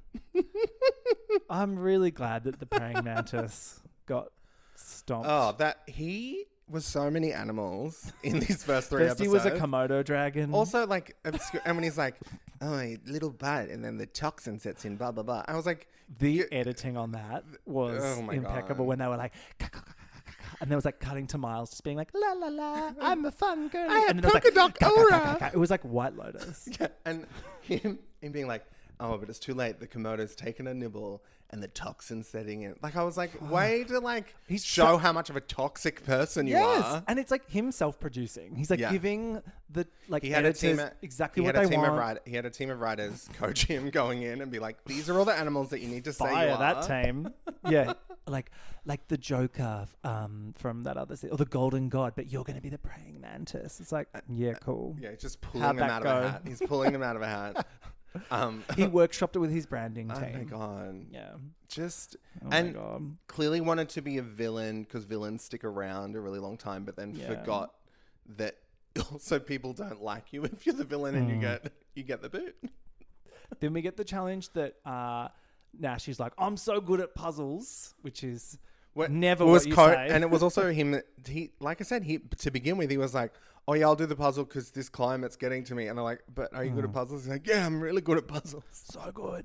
I'm really glad that the praying mantis got stomped. Oh, that he was so many animals in these first 3 First episodes. he was a Komodo dragon. Also, like, obscure, and when he's like, "Oh, a little bite," and then the toxin sets in, blah blah blah. I was like, the editing on that was Oh my impeccable. God. When they were like, and there was like cutting to Miles just being like, la la la, I'm a fun girl. I and have then it was polka dot aura. It was like White Lotus. yeah, and him being like, "Oh, but it's too late. The Komodo's taken a nibble." And the toxin setting in. Like, I was like, way to like He's show so- how much of a toxic person you Yes, are. and it's like him self-producing. He's like Yeah. giving the like He had a editors team. exactly he what had a they team want. He had a team of writers coach him going in and be like, "These are all the animals that you need to say Fire you are." that team. Yeah, like the Joker from that other or the Golden God, but you're going to be the praying mantis. It's like, yeah, cool. Yeah, he's just pulling How'd them that out of a go? hat. He's pulling them out of a hat. He workshopped it with his branding Oh team. my god! Yeah. Just Oh and my god. clearly wanted to be a villain because villains stick around a really long time, but then Yeah. forgot that also people don't like you if you're the villain and you get the boot. Then we get the challenge that now she's like, I'm so good at puzzles, which is never It was what you say. and it was also him. He, like I said, he to begin with, he was like, "Oh yeah, I'll do the puzzle because this climate's getting to me." And I'm like, "But are you good at puzzles?" He's like, "Yeah, I'm really good at puzzles." so good.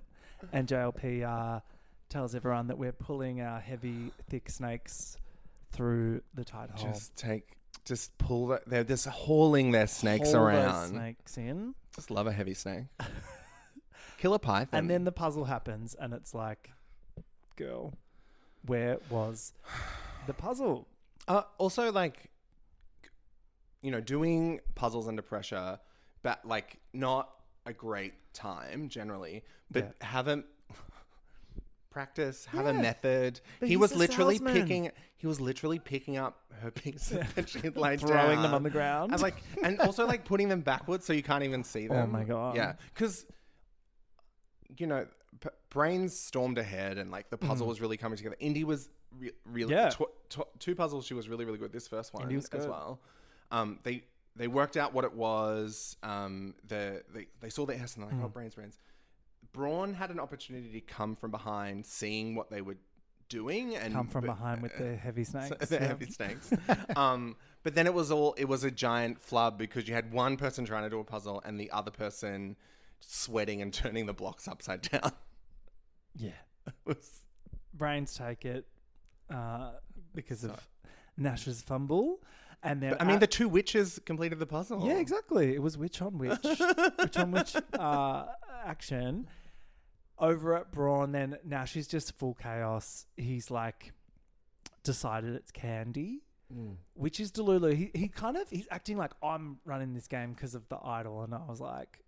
And JLP tells everyone that we're pulling our heavy, thick snakes through the tide hole. Just pull that. They're just hauling their snakes Haul those around. snakes in. Just love a heavy snake. Kill a python. And then the puzzle happens, and it's like, girl, where was the puzzle? Also, like, doing puzzles under pressure, but like not a great time generally. But have a practice, have a method. But He he's was a literally salesman. picking up her pieces that she had laid Throwing down, them on the ground. and also like putting them backwards so you can't even see them. Oh my God. Yeah, because Brains stormed ahead and like the puzzle was really coming together. Indy was really Yeah. Two puzzles she was really really good. This first one Indy was as good. well. They worked out what it was. They saw the S and they're like, "Oh, brains." Brawn had an opportunity to come from behind, seeing what they were doing, and Come from behind with the heavy snakes. the Yeah. heavy snakes. But then it was a giant flub because you had one person trying to do a puzzle and the other person sweating and turning the blocks upside down. Yeah. It was Brains take it because of Nash's fumble. And then But, I mean, the two witches completed the puzzle. yeah, exactly. It was witch on witch, witch on witch action. Over at Brawn, then now she's just full chaos. He's like decided it's Candy, which is Delulu. He's acting like I'm running this game because of the idol, and I was like,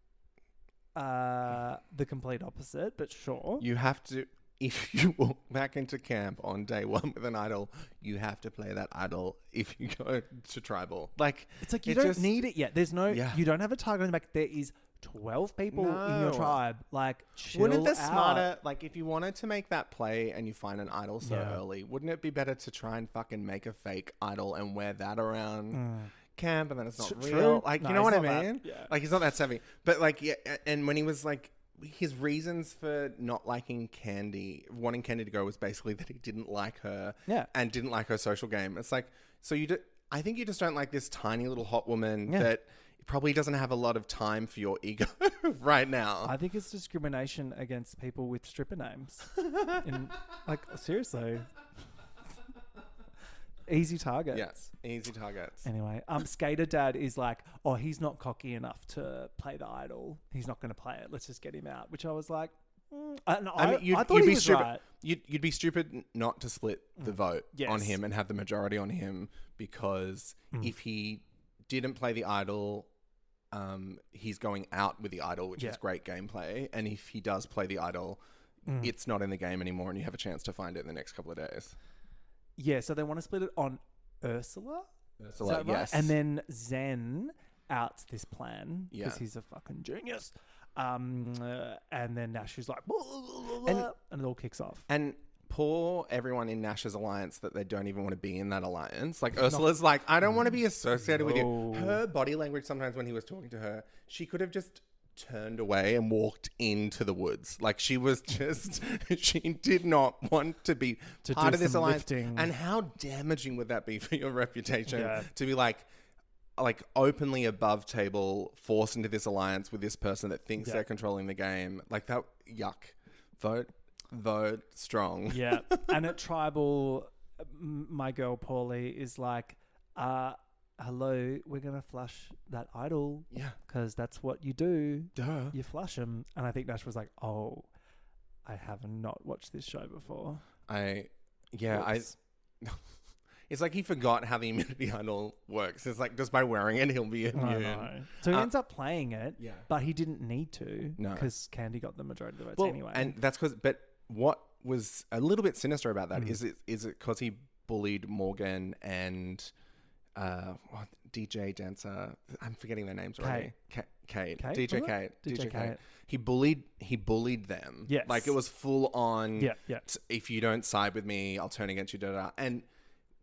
the complete opposite. But sure, You have to, if you walk back into camp on day one with an idol, you have to play that idol if you go to tribal. Like, it's like you don't need it yet. There's no, Yeah. you don't have a target on the back. There is 12 people in your No. tribe. Like, chill Wouldn't the out. smarter, like, if you wanted to make that play and you find an idol so Yeah. early, wouldn't it be better to try and fucking make a fake idol and wear that around camp and then it's not True. real? Like, No, you know what he's I not that- mean? yeah. Like, he's not that savvy. But, like, yeah, and when he was like, his reasons for not liking Candy, wanting Candy to go, was basically that he didn't like her Yeah. and didn't like her social game. It's like, so I think you just don't like this tiny little hot woman Yeah. that probably doesn't have a lot of time for your ego right now. I think it's discrimination against people with stripper names. Like, seriously. Easy targets. Yes, easy targets. Anyway, Skater Dad is like, oh, he's not cocky enough to play the idol. He's not going to play it. Let's just get him out. Which I was like, I thought you'd he be was stupid. right. You'd be stupid not to split the vote Yes. on him and have the majority on him, because if he didn't play the idol, he's going out with the idol, which is great gameplay. And if he does play the idol, it's not in the game anymore, and you have a chance to find it in the next couple of days. Yeah, so they want to split it on Ursula. Is that right? Yes. And then Zen outs this plan because Yeah. he's a fucking genius. And then Nash is like, and it all kicks off. And poor everyone in Nash's alliance that they don't even want to be in that alliance. Like Ursula's like, I don't want to be associated with you. Her body language sometimes when he was talking to her, she could have just turned away and walked into the woods. Like she was just, she did not want to be part of this alliance. Lifting. And how damaging would that be for your reputation to be like openly above table, forced into this alliance with this person that thinks they're controlling the game. Like that, yuck. Vote strong. Yeah. And at Tribal, my girl Paulie is like, hello, we're going to flush that idol. Yeah. Because that's what you do. Duh. You flush him. And I think Nash was like, oh, I have not watched this show before. It's like he forgot how the immunity idol works. It's like just by wearing it, he'll be immune. So he ends up playing it, Yeah. but he didn't need to. No. Because Candy got the majority of the votes anyway. And that's because, but what was a little bit sinister about that is it because he bullied Morgan and DJ dancer. I'm forgetting their names already. Kate. DJ Kate. DJ Kate. He bullied them. Yes. Like it was full on. Yeah. If you don't side with me, I'll turn against you. And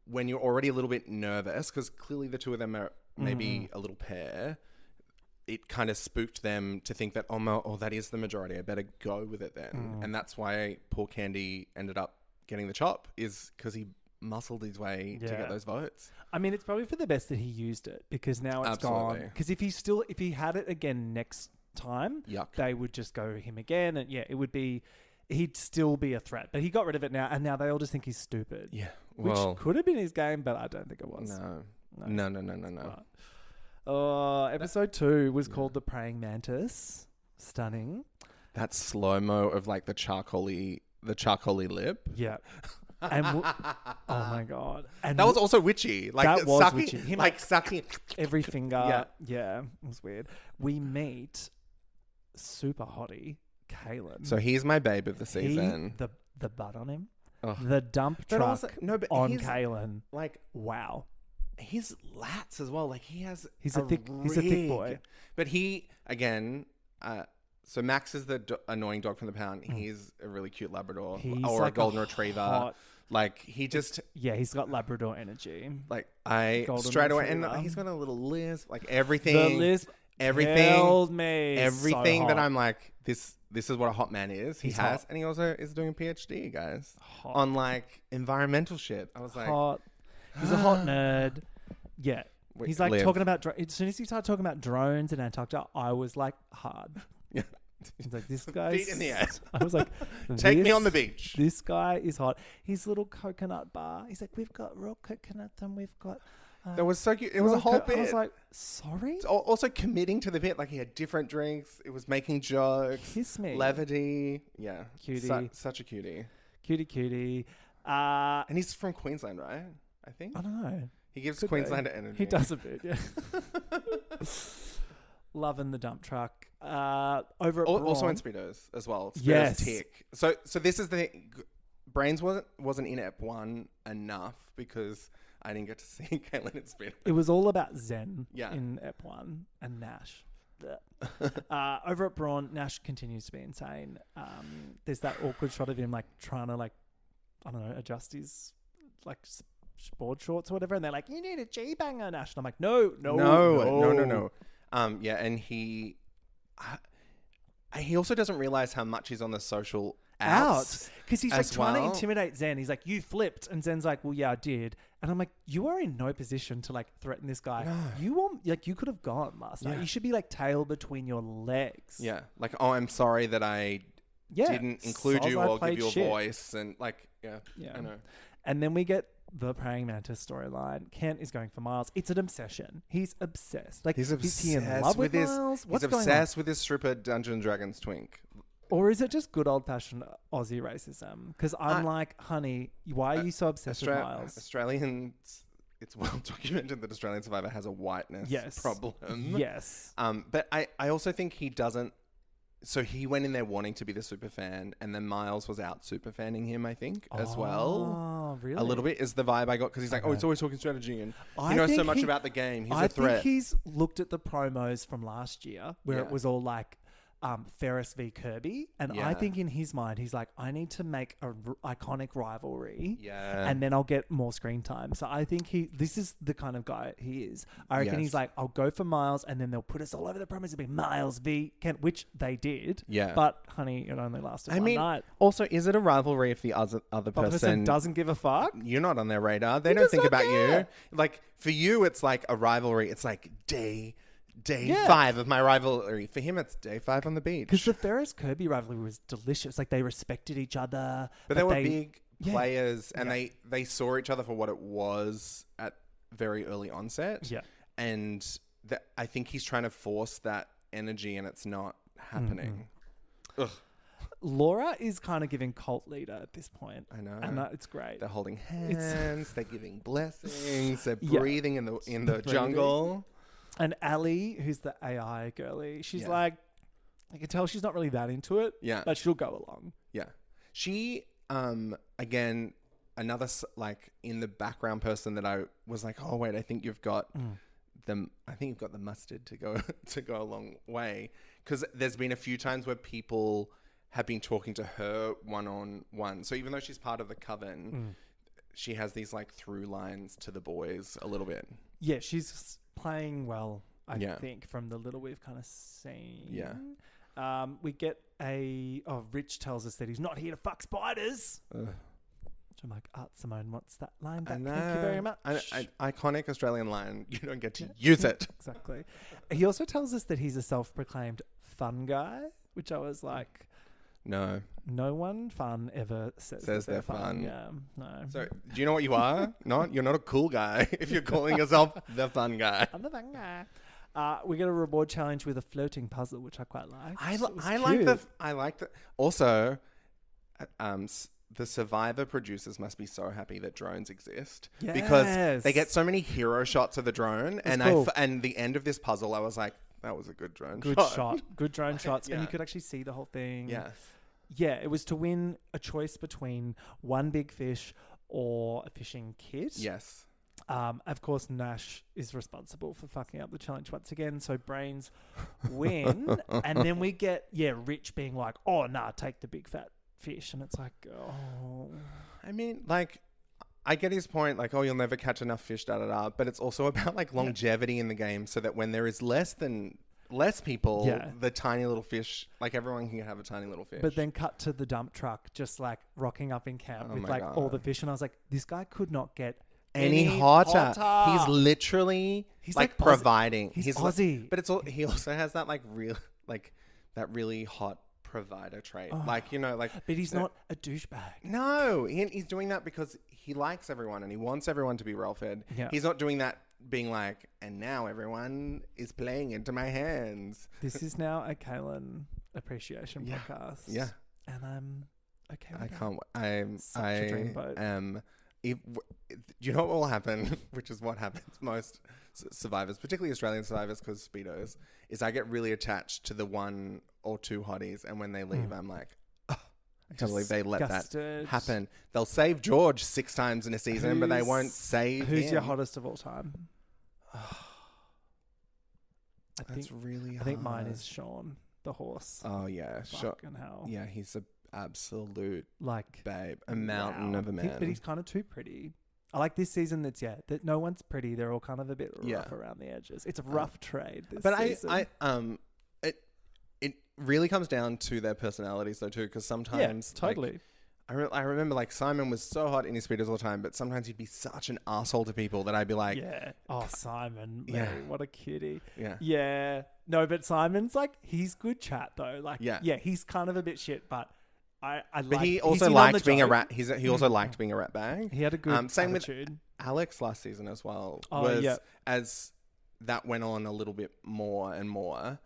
when you're already a little bit nervous, because clearly the two of them are maybe a little pair, it kind of spooked them to think that, that is the majority. I better go with it then. And that's why poor Candy ended up getting the chop, is because he muscled his way to get those votes. I mean, it's probably for the best that he used it, because now it's gone. Because if he had it again next time, they would just go him again. And he'd still be a threat. But he got rid of it now, and now they all just think he's stupid. Yeah. Which could have been his game, but I don't think it was. No. Right. Episode 2 was called The Praying Mantis. Stunning. That slow-mo of like the charcoaly lip. Yeah. And oh my God. And that was also witchy. Like that was sucking, witchy. Him like sucking every finger. Yeah. It was weird. We meet super hottie Kaelin. So he's my babe of the season. The butt on him. Oh. The dump truck on Kaelin. Like, wow. His lats as well. Like he's a thick boy. But he, again, so Max is the annoying dog from the pound. He's a really cute Labrador or like a golden retriever. Like he just... Yeah, he's got Labrador energy. Like straight away. And he's got a little lisp. Like everything. The lisp killed me. Everything so that I'm like, this is what a hot man is. He has. Hot. And he also is doing a PhD, guys. On like environmental shit. I was like... Hot. He's a hot nerd. Yeah. He's like talking about... As soon as he started talking about drones in Antarctica, I was like, hard. Yeah. He's like, this guy's... Feet in the air. I was like... Take me on the beach. This guy is hot. His little coconut bar. He's like, we've got raw coconut and we've got... that was so cute. It was a whole bit. I was like, sorry? It's also committing to the bit. Like he had different drinks. It was making jokes. Kiss me. Levity. Yeah. Cutie. Such a cutie. Cutie. And he's from Queensland, right? I think. I don't know. He gives Queenslander energy. He does a bit, yeah. Loving the dump truck. Over at Brawn. Also in Speedos as well. Speedos yes. tick. So this is the... Brains wasn't in Ep 1 enough because I didn't get to see Kaelin in Speedos. It was all about Zen in Ep 1 and Nash. Over at Brawn, Nash continues to be insane. There's that awkward shot of him like trying to like, I don't know, adjust his like board shorts or whatever, and they're like, "You need a G-banger, Nash." And I'm like, No. Yeah, and he also doesn't realize how much he's on the social outs because he's like trying to intimidate Zen. He's like, "You flipped," and Zen's like, "Well, yeah, I did." And I'm like, "You are in no position to like threaten this guy. No. You could have gone last night. You should be like tail between your legs." Yeah, like, "Oh, I'm sorry that I didn't include you or give you a voice," and like, I know. And then we get the Praying Mantis storyline. Kent is going for Miles. It's an obsession. He's obsessed. Like he's obsessed is he in love with Miles? He's obsessed with his stripper Dungeons & Dragons twink. Or is it just good old-fashioned Aussie racism? Because I'm like, honey, why are you so obsessed with Miles? Australians, it's well documented that Australian Survivor has a whiteness problem. Yes. But I also think he doesn't... So he went in there wanting to be the super fan, and then Miles was out super fanning him, I think, as well. Oh, really? A little bit is the vibe I got, because he's like, he's always talking strategy, and he knows so much about the game. He's a threat. I think he's looked at the promos from last year, where it was all like, Ferris v Kirby, and I think in his mind he's like, I need to make a iconic rivalry, and then I'll get more screen time. So I think this is the kind of guy he is. I reckon he's like, I'll go for Miles, and then they'll put us all over the promos. It'll be Miles v Kent, which they did. Yeah, but honey, it only lasted one night. Also, is it a rivalry if the other person doesn't give a fuck? You're not on their radar. They don't think about you. Like for you, it's like a rivalry. It's like day 5 of my rivalry. For him, it's day 5 on the beach. Because the Ferris Kirby rivalry was delicious. Like they respected each other, but they were big players, and they saw each other for what it was at very early onset. Yeah, and I think he's trying to force that energy, and it's not happening. Ugh. Laura is kind of giving cult leader at this point. I know, and it's great. They're holding hands. They're giving blessings. They're breathing in the jungle. And Ali, who's the AI girly, she's like, I can tell she's not really that into it. Yeah, but she'll go along. Yeah, she again another like in the background person that I was like, oh wait, I think you've got the mustard to go a long way, because there's been a few times where people have been talking to her one-on-one. So even though she's part of the Coven, she has these like through lines to the boys a little bit. Yeah, she's playing well, I think, from the little we've kind of seen. Yeah. We get Rich tells us that he's not here to fuck spiders. Which I'm like, Simone, what's that line back? Thank you very much. Iconic Australian line. You don't get to use it. Exactly. He also tells us that he's a self-proclaimed fun guy, which I was like... No one fun ever says they're fun. Yeah, no. So, do you know what you are? You're not a cool guy if you're calling yourself the fun guy. I'm the fun guy. We get a reward challenge with a floating puzzle, which I quite like. I like the. Also, the Survivor producers must be so happy that drones exist because they get so many hero shots of the drone, and the end of this puzzle, I was like, that was a good drone shot. Good drone shots. And you could actually see the whole thing. Yeah, it was to win a choice between one big fish or a fishing kit. Yes. Of course, Nash is responsible for fucking up the challenge once again. So Brains win. And then we get, Rich being like, oh, nah, take the big fat fish. And it's like, oh. I mean, like... I get his point, like, oh, you'll never catch enough fish, da-da-da. But it's also about, like, longevity in the game so that when there is less people, the tiny little fish, like, everyone can have a tiny little fish. But then cut to the dump truck just, like, rocking up in camp with, like, all the fish. And I was like, this guy could not get any hotter. He's literally, like providing. He's Aussie. Like, but he also has that, like, that really hot provider trait. Like, but he's not a douchebag. No, he's doing that because he likes everyone and he wants everyone to be well fed. He's not doing that being like, and now everyone is playing into my hands. This is now a Kaelan appreciation podcast. Yeah. And I'm okay with that. Such a dreamboat. Do you know what will happen, which is what happens most survivors, particularly Australian survivors, because Speedos, is I get really attached to the one or two hotties, and when they leave, I'm like, oh, I can't believe they let that happen. They'll save George 6 times in a season, but they won't save Who's him. your hottest of all time? That's really hard. I think mine is Sean, the horse. Oh, yeah. Fucking hell. Yeah, he's an absolute babe. A mountain of a man. But he's kind of too pretty. I like this season that no one's pretty. They're all kind of a bit rough around the edges. It's a rough trade this season. It really comes down to their personalities though too, because sometimes totally. I remember like Simon was so hot in his speedos all the time, but sometimes he'd be such an asshole to people that I'd be like, Simon, man, what a cutie. Yeah. No, but Simon's like, he's good chat though. Like, he's kind of a bit shit, but but he also liked being a rat. He also liked being a rat bag. He had a good same attitude. With Alex last season as well. As that went on a little bit more and more,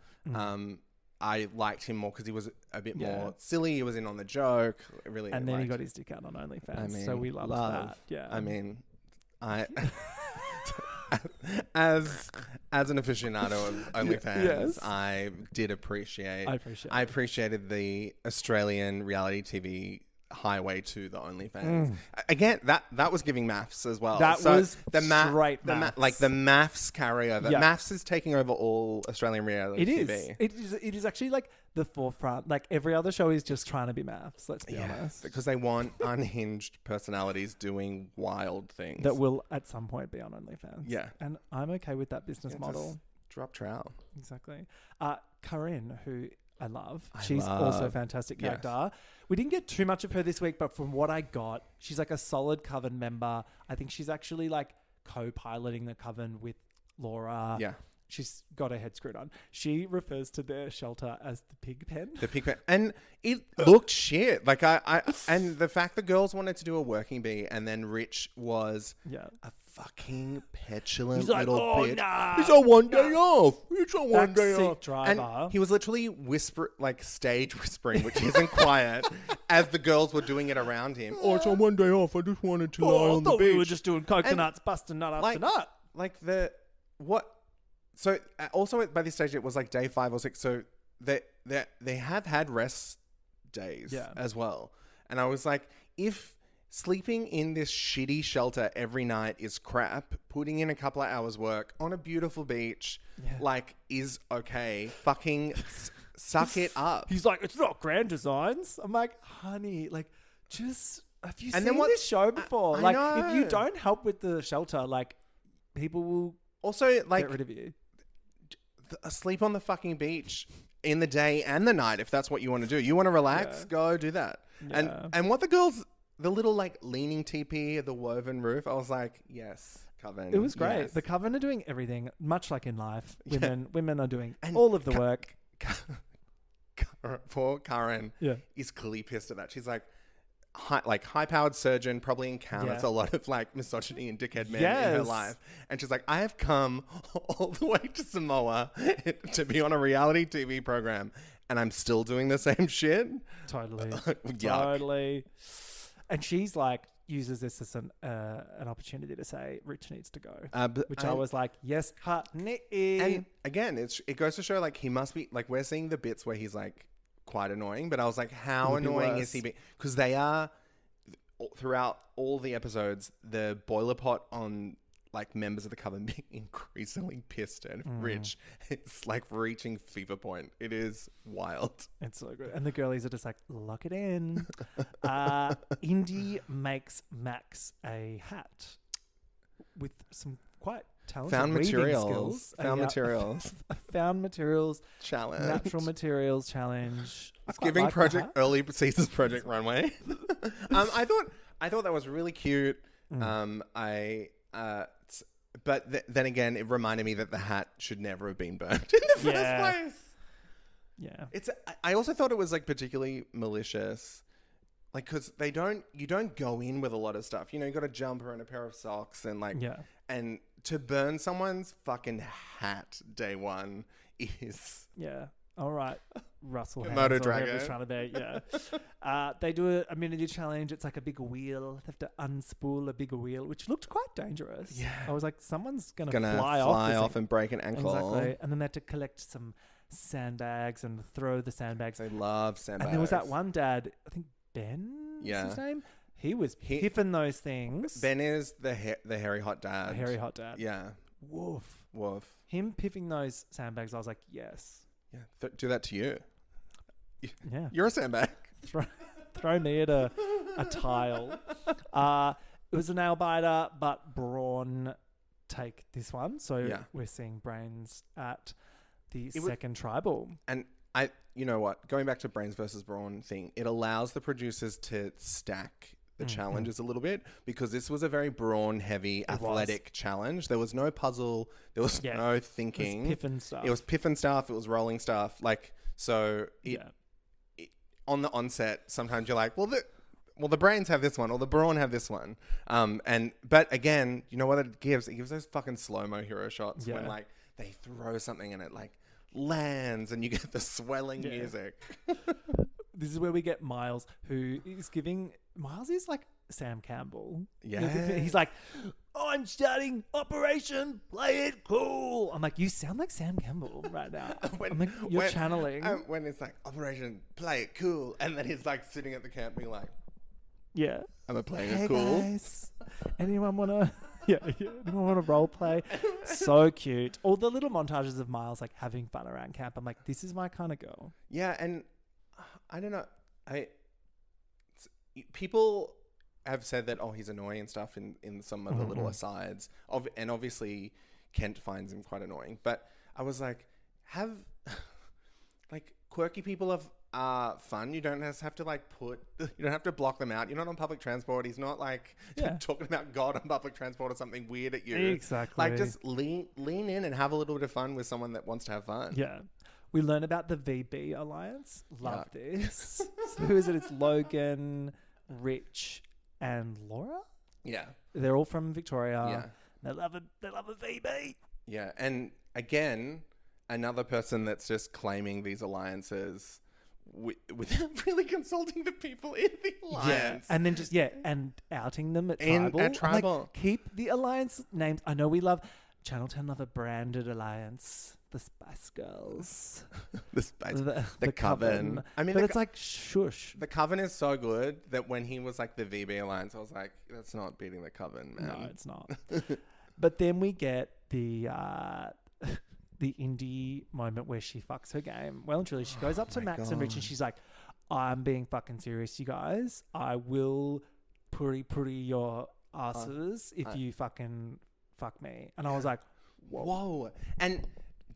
I liked him more because he was a bit more silly. He was in on the joke. Really, and then he got his dick out on OnlyFans. So we loved that. Yeah. I mean, as an aficionado of OnlyFans, I did appreciate. I appreciated the Australian reality TV highway to the OnlyFans. Again, that was giving MAFS as well. That was straight MAFS. Like the MAFS carryover. Yeah. MAFS is taking over all Australian reality TV. It is actually like the forefront. Like every other show is just trying to be MAFS. Let's be honest. Because they want unhinged personalities doing wild things. That will at some point be on OnlyFans. Yeah. And I'm okay with that business model. Just drop trowel. Exactly. Corinne, who I love. She's also a fantastic character. We didn't get too much of her this week, but from what I got, she's like a solid Coven member. I think she's actually like co-piloting the Coven with Laura. Yeah. She's got her head screwed on. She refers to their shelter as the pig pen. The pig pen. And it looked shit. Like and the fact the girls wanted to do a working bee and then Rich was a fucking petulant little bitch. Nah, it's a one day off. It's a one day Backseat off. driver. And he was literally stage whispering, which isn't quiet, as the girls were doing it around him. Oh, it's a one day off. I just wanted to lie on the beach. We were just doing coconuts, busting nut after nut. So also by this stage it was like day 5 or 6. So they have had rest days as well. And I was like, if sleeping in this shitty shelter every night is crap, putting in a couple of hours work on a beautiful beach is okay. Fucking suck it up. He's like, it's not Grand Designs. I'm like, honey, like, just have you seen what- this show before? I Like, know. if you don't help with the shelter, like, people will Also, like, get rid of you. sleep on the fucking beach in the day and the night if that's what you want to do. You want to relax? Go do that. Yeah. And what the girls, the little like leaning teepee, the woven roof, I was like, yes, Coven. It was great. Yes. The Coven are doing everything, much like in life. Women are doing all of the work. Poor Karen is clearly pissed at that. She's like, high-powered surgeon, probably encounters a lot of like misogyny and dickhead men in her life. And she's like, I have come all the way to Samoa to be on a reality TV program and I'm still doing the same shit. Totally. Yuck. Totally. And she's like, uses this as an opportunity to say Rich needs to go. Which I was like, yes, honey. And again, it goes to show like he must be, like we're seeing the bits where he's like quite annoying, but I was like, how annoying is he being? Because they are, throughout all the episodes, the boiler pot on like members of the Coven being increasingly pissed at Rich. It's like reaching fever point. It is wild. It's so good. And the girlies are just like, lock it in. Indy makes Max a hat with some quite talented Found weaving materials. skills. Found materials. Found materials. Challenge. Natural materials challenge. It's giving early seasons Project Runway. I thought that was really cute. But then again, it reminded me that the hat should never have been burnt in the first place. Yeah. I also thought it was like particularly malicious. Like, because you don't go in with a lot of stuff. You know, you got a jumper and a pair of socks and like, and to burn someone's fucking hat day one is. Yeah. All right. Russell Hands Motor or Dragon. whoever's trying to be. Yeah. They do a immunity challenge. It's like a big wheel. They have to unspool a big wheel, which looked quite dangerous. Yeah. I was like, someone's going to Gonna fly off and break an ankle. Exactly. And then they had to collect some sandbags and throw the sandbags. They love sandbags. And there was that one dad, I think Ben was his name. He was piffing those things. Ben is the hairy hot dad. The hairy hot dad. Yeah. Woof. Him piffing those sandbags, I was like, yes. Yeah. Do that to you. Yeah. You're a sandbag. Throw me at a tile. It was a nail biter, but Brawn take this one. So we're seeing Brains at the second tribal. And you know what? Going back to Brains versus Brawn thing, it allows the producers to stack the challenges a little bit, because this was a very Brawn heavy athletic challenge. There was no puzzle. There was no thinking. It was piffin stuff. It was piffin stuff. It was rolling stuff. Like, so on the onset, sometimes you're like, well, the Brains have this one, or the Brawn have this one. But again, you know what it gives? It gives those fucking slow-mo hero shots when like they throw something and it like lands and you get the swelling music. This is where we get Miles, who is giving... Miles is like Sam Campbell. Yeah. He's like, I'm starting Operation Play It Cool. I'm like, you sound like Sam Campbell right now. I'm like, you're channeling. When it's like, Operation Play It Cool. And then he's like sitting at the camp being like, Yeah. Am I playing Hey it cool? guys, anyone wanna? Yeah, anyone wanna role play? So cute. All the little montages of Miles like having fun around camp. I'm like, this is my kind of girl. Yeah, and I don't know. People have said that he's annoying and stuff in some of the little asides. And obviously Kent finds him quite annoying. But I was like, quirky people are fun. You don't have to you don't have to block them out. You're not on public transport. He's not like talking about God on public transport or something weird at you. Exactly. Like just lean in and have a little bit of fun with someone that wants to have fun. Yeah. We learn about the VB alliance. Love this. So who is it? It's Logan, Rich, and Laura. Yeah. They're all from Victoria. Yeah. They love a VB. Yeah. And again, another person that's just claiming these alliances without really consulting the people in the alliance. And then and outing them at Tribal. At Tribal. I'm like, keep the alliance names. I know we love Channel 10 love a branded alliance. The Spice Girls. the Coven. I mean, but it's like shush. The Coven is so good that when he was like the VB alliance, I was like, that's not beating the Coven, man. No, it's not. But then we get the indie moment where she fucks her game. Well and truly, she goes up to Max and Rich and she's like, I'm being fucking serious, you guys. I will puri your asses if you fucking fuck me. And I was like, whoa. And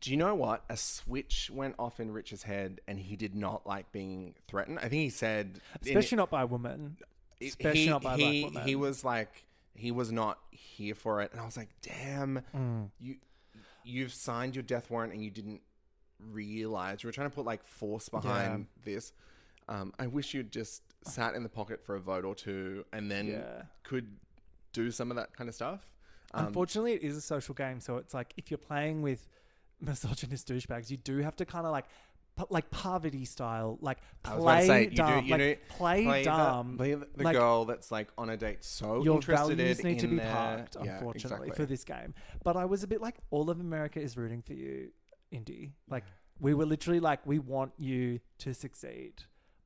do you know what? A switch went off in Rich's head and he did not like being threatened. I think he said... Especially not by a woman. Especially not by a black woman. He was like... He was not here for it. And I was like, damn, you've signed your death warrant and you didn't realize. You were trying to put like force behind this. I wish you'd just sat in the pocket for a vote or two and then could do some of that kind of stuff. Unfortunately, it is a social game. So it's like if you're playing with misogynist douchebags, you do have to kind of like Parvati style, like play dumb, play dumb. Play the girl that's like on a date, so your interested values need to be their... parked, unfortunately, exactly. for this game. But I was a bit like, all of America is rooting for you, Indy. Like we were literally like, we want you to succeed.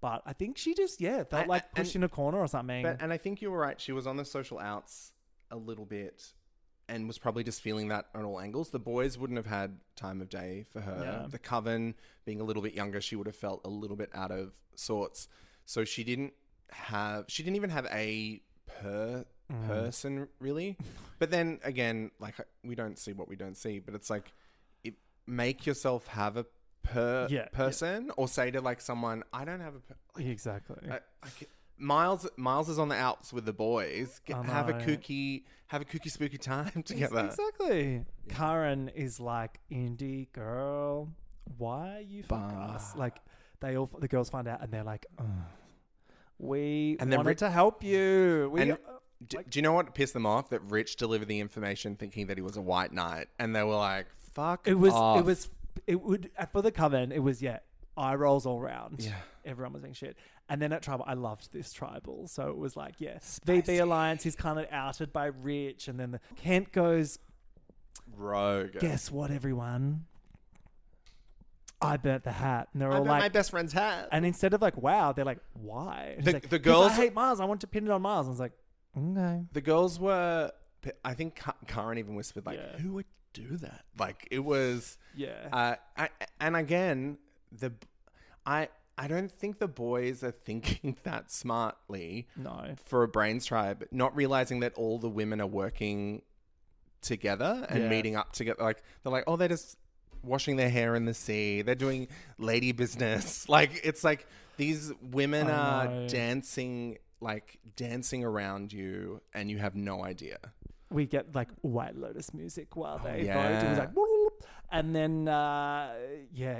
But I think she just felt like pushed in a corner or something. And I think you were right. She was on the social outs a little bit. And was probably just feeling that on all angles. The boys wouldn't have had time of day for her. Yeah. The Coven, being a little bit younger, she would have felt a little bit out of sorts. So she didn't even have a person really. But then again, like we don't see what we don't see. But it's like, make yourself have a person or say to like someone, I don't have a exactly. Miles is on the outs with the boys. Have a kooky spooky time together. Exactly. Karen is like, Indy girl, why are you fuck us? Like the girls find out and they're like, we wanted to help you. Do you know what pissed them off? That Rich delivered the information thinking that he was a white knight, and they were like, fuck off. It would for the Coven. It was eye rolls all round. Yeah. Everyone was being shit. And then at Tribal, I loved this Tribal. So it was like, VB Alliance is kind of outed by Rich. And then the Kent goes, rogue. Guess what, everyone? I burnt the hat. And they're all like, my best friend's hat. And instead of like, wow, they're like, why? The girls... I hate Miles. I want to pin it on Miles. And I was like, okay. The girls were... I think Karen even whispered like, who would do that? Like, it was... Yeah. And again, I don't think the boys are thinking that smartly. No. For a brains tribe, not realizing that all the women are working together and meeting up together. Like they're like, they're just washing their hair in the sea. They're doing lady business. Like it's like these women are dancing around you, and you have no idea. We get like White Lotus music while they vote. It was like, and then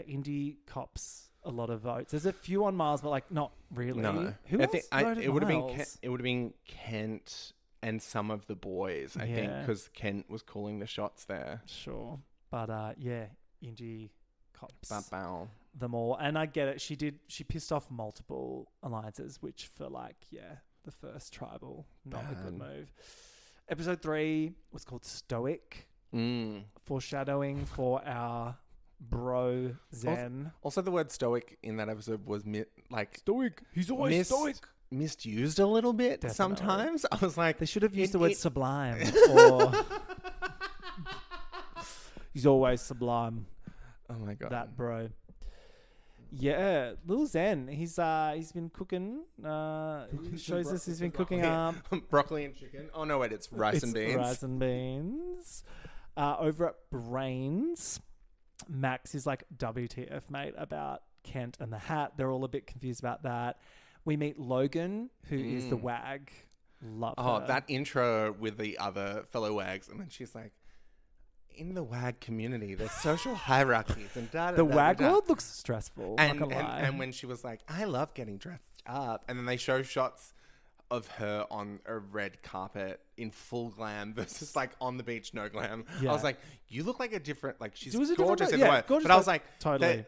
Indy cops a lot of votes. There's a few on Miles, but like not really. No, Who else voted it would have Miles? been Kent and some of the boys. I think because Kent was calling the shots there. Sure, but Indy cops them all, and I get it. She pissed off multiple alliances, which for the first Tribal, not a good move. Episode 3 was called Stoic, foreshadowing for our bro Zen. Also, the word stoic in that episode was stoic. He's always stoic. misused a little bit Definitely. sometimes. I was like, They should have used the word it- sublime. Or he's always sublime. oh my God. That bro. Yeah, Lil Zen. He's been cooking. He shows us he's been cooking broccoli and chicken. Oh no, wait, it's rice and beans. Rice and beans. Over at Brains, Max is like, WTF, mate, about Kent and the hat. They're all a bit confused about that. We meet Logan, who is the wag. Love her. That intro with the other fellow wags, and then she's like, in the wag community, there's social hierarchies and The wag world looks stressful. And, not gonna lie. and when she was like, I love getting dressed up, and then they show shots of her on a red carpet in full glam versus like on the beach no glam. Yeah. I was like, you look like a different, like she's It was a different gorgeous vibe. in Yeah, the way. gorgeous But I was vibe. like, Totally.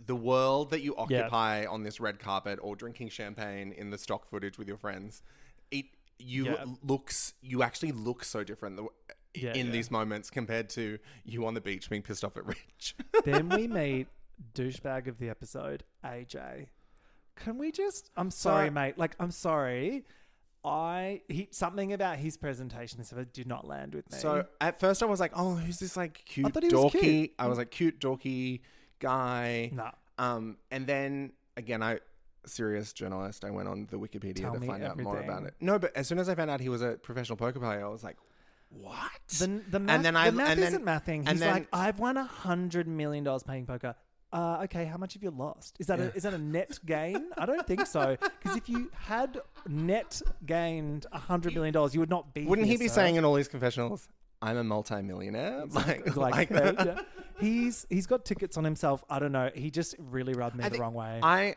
the world that you occupy on this red carpet or drinking champagne in the stock footage with your friends, you actually look so different in these moments compared to you on the beach being pissed off at Rich. Then we meet douchebag of the episode, AJ. Can we just... I'm sorry, mate. Like, I'm sorry. Something about his presentation and stuff did not land with me. So at first I was like, oh, who's this like cute thought he was dorky? cute. I was like, cute dorky guy. No. And then again, serious journalist, I went on the Wikipedia Tell to me find out more everything. about it. No, but as soon as I found out he was a professional poker player, I was like, what? The math, then the math isn't mathing. and He's then- like, I've won $100 million playing poker. Okay, how much have you lost? Is that a net gain? I don't think so. Because if you had net gained $100 million, you would not be. Wouldn't he here, be sir. saying in all these confessionals, I'm a multi-millionaire? Like that? yeah. He's got tickets on himself. I don't know. He just really rubbed me the wrong way. I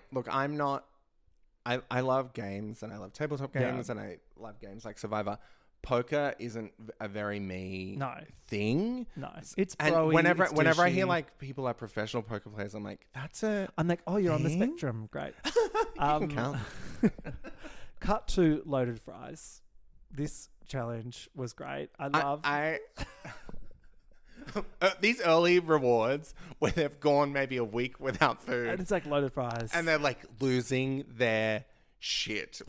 love games and I love tabletop games and I love games like Survivor. Poker isn't a very me thing. No, it's and broy, whenever it's I hear douchey. like people are professional poker players, I'm like, I'm like, oh, you're on the thing? spectrum. Great. you can count. Cut to loaded fries. This challenge was great. I love. These early rewards where they've gone maybe a week without food and it's like loaded fries. and they're like losing their shit.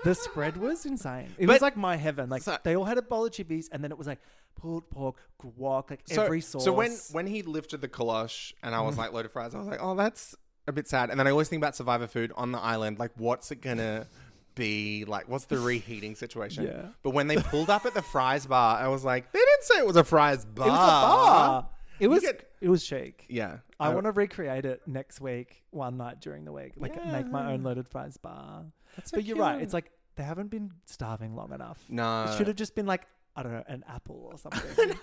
The spread was insane. It But- was like my heaven. Like So- they all had a bowl of chippies, and then it was like pulled pork, guac, like every sauce. So when he lifted the kolosh and I was like loaded fries, I was like, oh, that's a bit sad. And then I always think about Survivor food on the island. Like, what's it gonna be like? What's the reheating situation? Yeah. But when they pulled up at the fries bar, I was like, they didn't say it was a fries bar. it was a bar. get- It was chic. Yeah. I want to recreate it next week, one night during the week. Like make my own loaded fries bar. so But you're right. cute. It's like they haven't been starving long enough. No. It should have just been like, I don't know, an apple or something.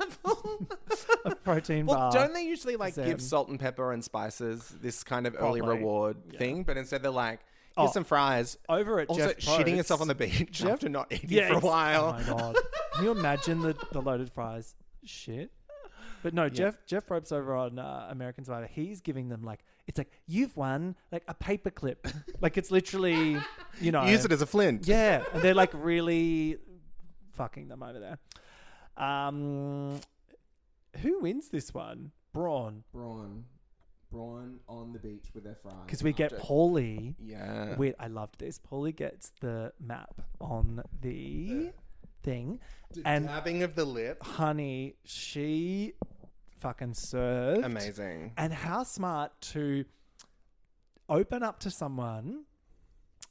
A protein Well, bar. don't they usually like Zen. give salt and pepper and spices, this kind of early Probably. reward thing? But instead they're like, here's some fries. Over at Also, Jeff shitting Probst's- yourself on the beach after not eating for a ex- while. Oh my god! Can you imagine the loaded fries? Shit. But no, Jeff Probst over on American Survivor, he's giving them like, it's like, you've won like a paper clip. Like it's literally, you know. Use it as a flint. Yeah. And they're like really fucking them over there. Who wins this one? Brawn. Brawn on the beach with their fries. Because we get Paulie. Yeah. I loved this. Paulie gets the map on the thing. And Dabbing of the lip. honey, she fucking served. Amazing. And how smart to open up to someone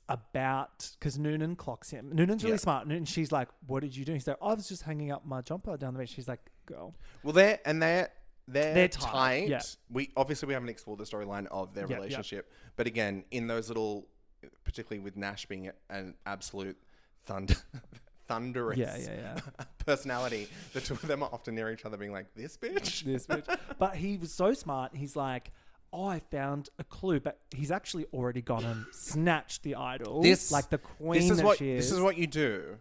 about, because Noonan clocks him. Noonan's really smart. Noonan, she's like, what did you do? He's like, I was just hanging up my jumper down the beach. She's like, girl. Well, they're They're tight. tight, yeah. We haven't explored the storyline of their relationship, but again, in those little, particularly with Nash being an absolute thunderous personality, the two of them are often near each other, being like, "This bitch." This bitch. But he was so smart. He's like, oh, I found a clue, but he's actually already gone and snatched the idol. Like the queen she is. This is what you do.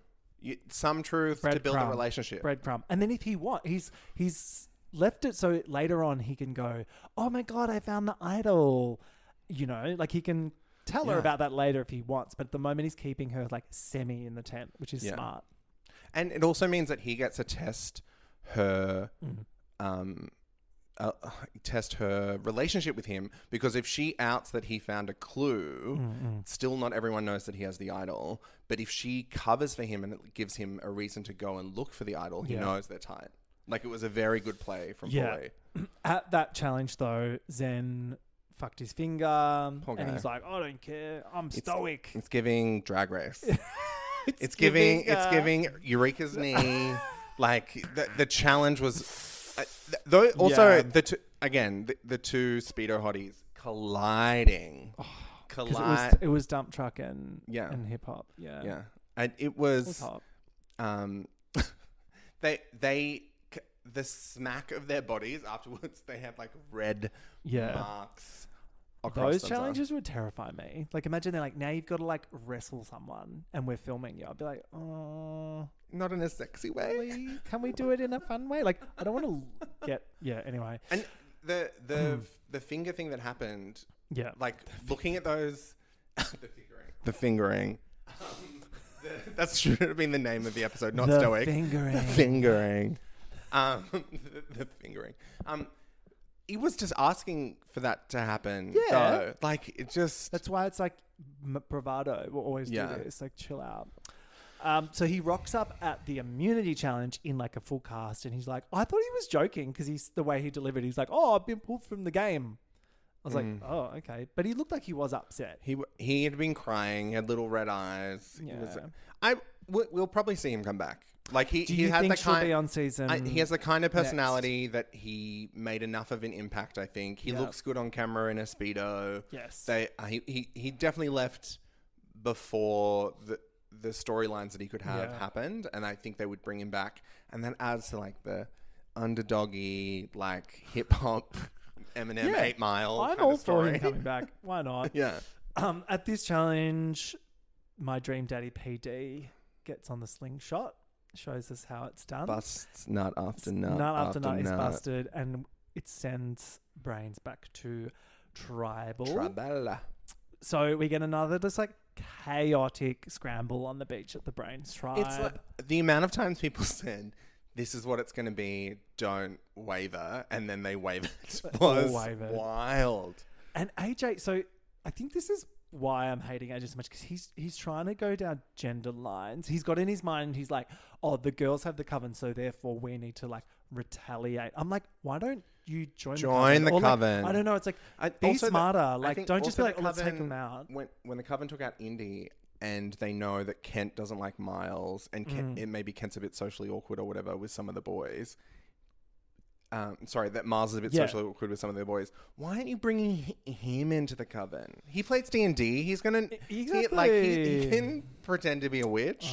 Some truth to build a Breadcrumb. relationship. Breadcrumb. And then if he wants, he's left it so later on he can go, oh my God, I found the idol. You know, like he can tell her about that later if he wants. But at the moment he's keeping her like semi in the tent, which is smart. And it also means that he gets to test her test her relationship with him, because if she outs that he found a clue, still not everyone knows that he has the idol. But if she covers for him and it gives him a reason to go and look for the idol, he knows they're tight. Like, it was a very good play from Paulie. At that challenge, though, Zen fucked his finger, and he's like, I don't care, I'm stoic. It's giving Drag Race. It's giving Eureka's knee. Like, the challenge was... though also, the two Speedo hotties colliding. It was dump truck and hip-hop. Yeah. And it was... hot. The smack of their bodies afterwards, they had like red marks across Those them. challenges would terrify me. Like, imagine they're like, now you've got to like wrestle someone and we're filming you. I'd be like, oh, not in a sexy way. Please, can we do it in a fun way? Like, I don't want to get anyway. And the finger thing that happened, like looking at those, the fingering. That should have been the name of the episode, not stoic. The fingering. The fingering. He was just asking for that to happen. Yeah. Though. Like, it just... That's why it's like bravado. We'll always do this. Like, chill out. So he rocks up at the immunity challenge in like a full cast, and he's like, I thought he was joking because he's the way he delivered. He's like, oh, I've been pulled from the game. I was like, oh, okay. But he looked like he was upset. He had been crying, had little red eyes. Yeah. We'll probably see him come back. Like, he had the think she'll be on season? He has the kind of personality that he made enough of an impact. I think he looks good on camera in a Speedo. Yes, he definitely left before the storylines that he could have happened, and I think they would bring him back. And then adds to like the underdoggy, like hip hop Eminem 8 Mile. I'm all for him coming back. Why not? Yeah. At this challenge, my dream daddy PD gets on the slingshot. Shows us how it's done. Busts nut after nut. Nut after nut is busted, and it sends Brains back to tribal. So we get another just like chaotic scramble on the beach at the Brains tribe. It's like the amount of times people said, this is what it's going to be, don't waver, and then they wavered. It was wild. And AJ, so I think this is why I'm hating AJ so much, because he's trying to go down gender lines. He's got in his mind, he's like, oh, the girls have the Coven, so therefore we need to like retaliate. I'm like, why don't you join the Coven? Like, I don't know. It's like, be smarter. Like, don't just be like, let's take them out. When the Coven took out Indy, and they know that Kent doesn't like Miles, and maybe Kent's a bit socially awkward or whatever with some of the boys. That Miles is a bit socially awkward with some of the boys. Why aren't you bringing him into the Coven? He plays D&D. He's gonna he can pretend to be a witch.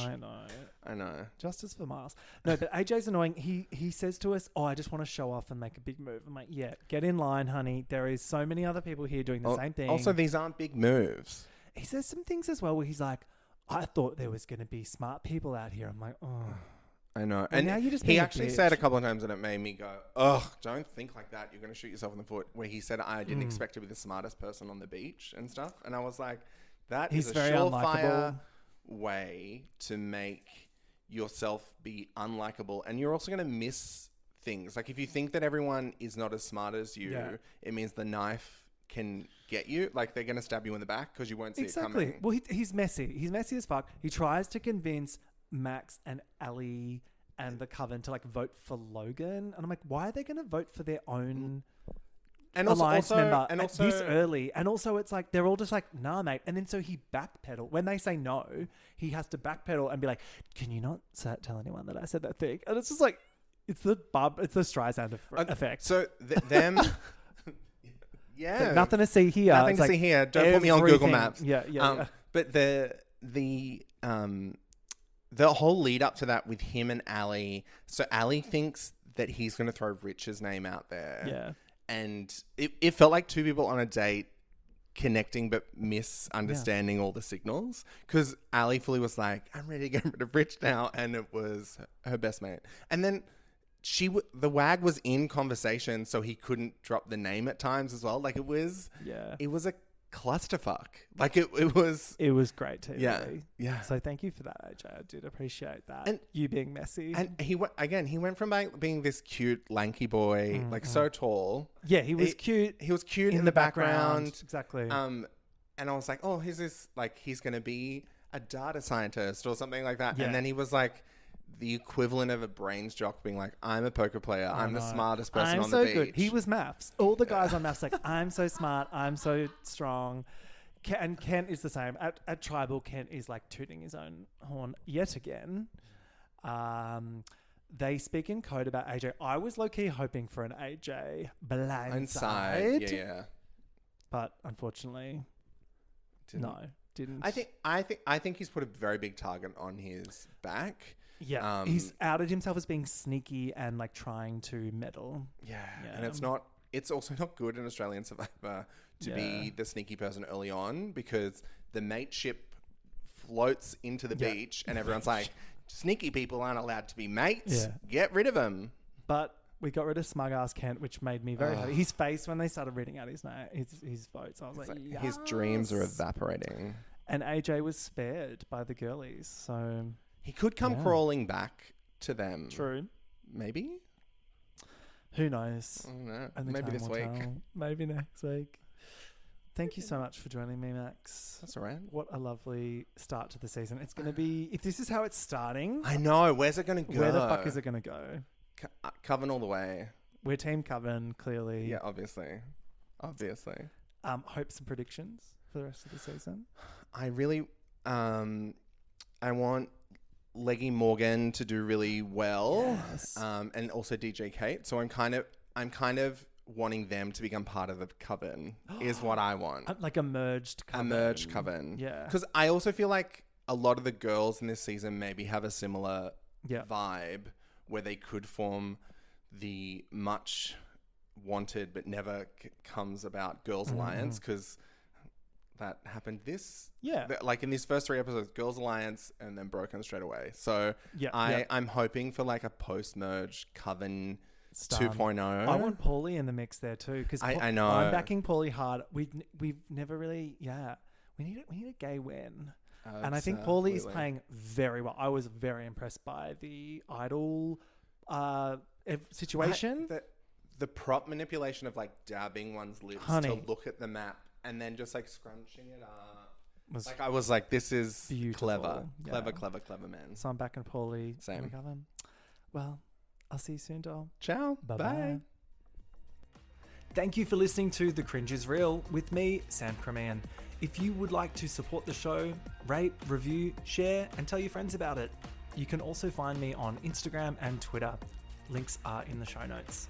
I know. Justice for Miles. No, but AJ's annoying. He says to us, oh, I just want to show off and make a big move. I'm like, yeah, get in line, honey. There is so many other people here doing the same thing. Also, these aren't big moves. He says some things as well where he's like, I thought there was going to be smart people out here. I'm like, oh. I know. And now you just he actually said a couple of times, and it made me go, ugh, don't think like that. You're going to shoot yourself in the foot. Where he said, I didn't expect to be the smartest person on the beach and stuff. And I was like, He's is a surefire way to make yourself be unlikable. And you're also going to miss things. Like, if you think that everyone is not as smart as you, it means the knife can get you. Like, they're going to stab you in the back because you won't see it coming. Well, he's messy. He's messy as fuck. He tries to convince Max and Ali and the Coven to like vote for Logan, and I'm like, why are they going to vote for their own alliance member this early? And also, it's like they're all just like, nah, mate. And then so he backpedal when they say no. He has to backpedal and be like, can you not tell anyone that I said that thing? And it's just like, it's the Streisand effect. So them. Yeah, so nothing to see here. Nothing to see here. Don't put me on Google Maps. Yeah. But the whole lead up to that with him and Ali. So Ali thinks that he's going to throw Rich's name out there. Yeah. And it felt like two people on a date connecting but misunderstanding all the signals. Because Ali fully was like, I'm ready to get rid of Rich now. And it was her best mate. And then the wag was in conversation, so he couldn't drop the name at times as well. Like, it was a clusterfuck. Like it was. It was great TV. Yeah. So thank you for that, AJ. I did appreciate that. And you being messy. And he went from being this cute lanky boy, like so tall. Yeah, he was cute. He was cute in the background. Exactly. And I was like, oh, he's this, like, he's going to be a data scientist or something like that. Yeah. And then he was like the equivalent of a brains jock being like, I'm a poker player. I'm the smartest person on the beach. Good. He was MAFS. All the guys on MAFS like, I'm so smart. I'm so strong. And Kent is the same. At Tribal, Kent is like tooting his own horn yet again. They speak in code about AJ. I was low-key hoping for an AJ blindside. Yeah. But unfortunately, didn't. I think he's put a very big target on his back. Yeah, he's outed himself as being sneaky and like trying to meddle. Yeah, and it's also not good in Australian Survivor to be the sneaky person early on, because the mateship floats into the beach and everyone's like, sneaky people aren't allowed to be mates. Yeah. Get rid of them. But we got rid of smug ass Kent, which made me very happy. His face when they started reading out his votes, I was like, yes. His dreams are evaporating. And AJ was spared by the girlies, so he could come crawling back to them. True. Maybe. Who knows? I don't know. Only Maybe time this will week. tell. Maybe next week. Thank you so much for joining me, Max. That's all right. What a lovely start to the season. It's going to be, if this is how it's starting, I know. Where's it going to go? where the fuck is it going to go? Coven all the way. We're Team Coven, clearly. Yeah, obviously. Hopes and predictions for the rest of the season? I really, I want Leggy Morgan to do really well. Yes. And also DJ Kate. So I'm kind of wanting them to become part of the Coven is what I want. Like a merged Coven. A merged Coven. Yeah. Because I also feel like a lot of the girls in this season maybe have a similar vibe where they could form the much wanted but never comes about Girls Alliance, because that happened like in these first 3 episodes, Girls Alliance and then broken straight away. So I'm hoping for like a post-merge Coven 2.0. I want Paulie in the mix there too, because I know I'm backing Paulie hard. We've never really we need a gay win. And I think Paulie is playing very well. I was very impressed by the idol situation. The prop manipulation of like dabbing one's lips to look at the map and then just like scrunching it up. I was like, this is beautiful. Clever, man. So I'm backing Paulie. Same. Well, I'll see you soon, doll. Ciao. Bye. Thank you for listening to The Cringe is Real with me, Sam Cremant. If you would like to support the show, rate, review, share, and tell your friends about it. You can also find me on Instagram and Twitter. Links are in the show notes.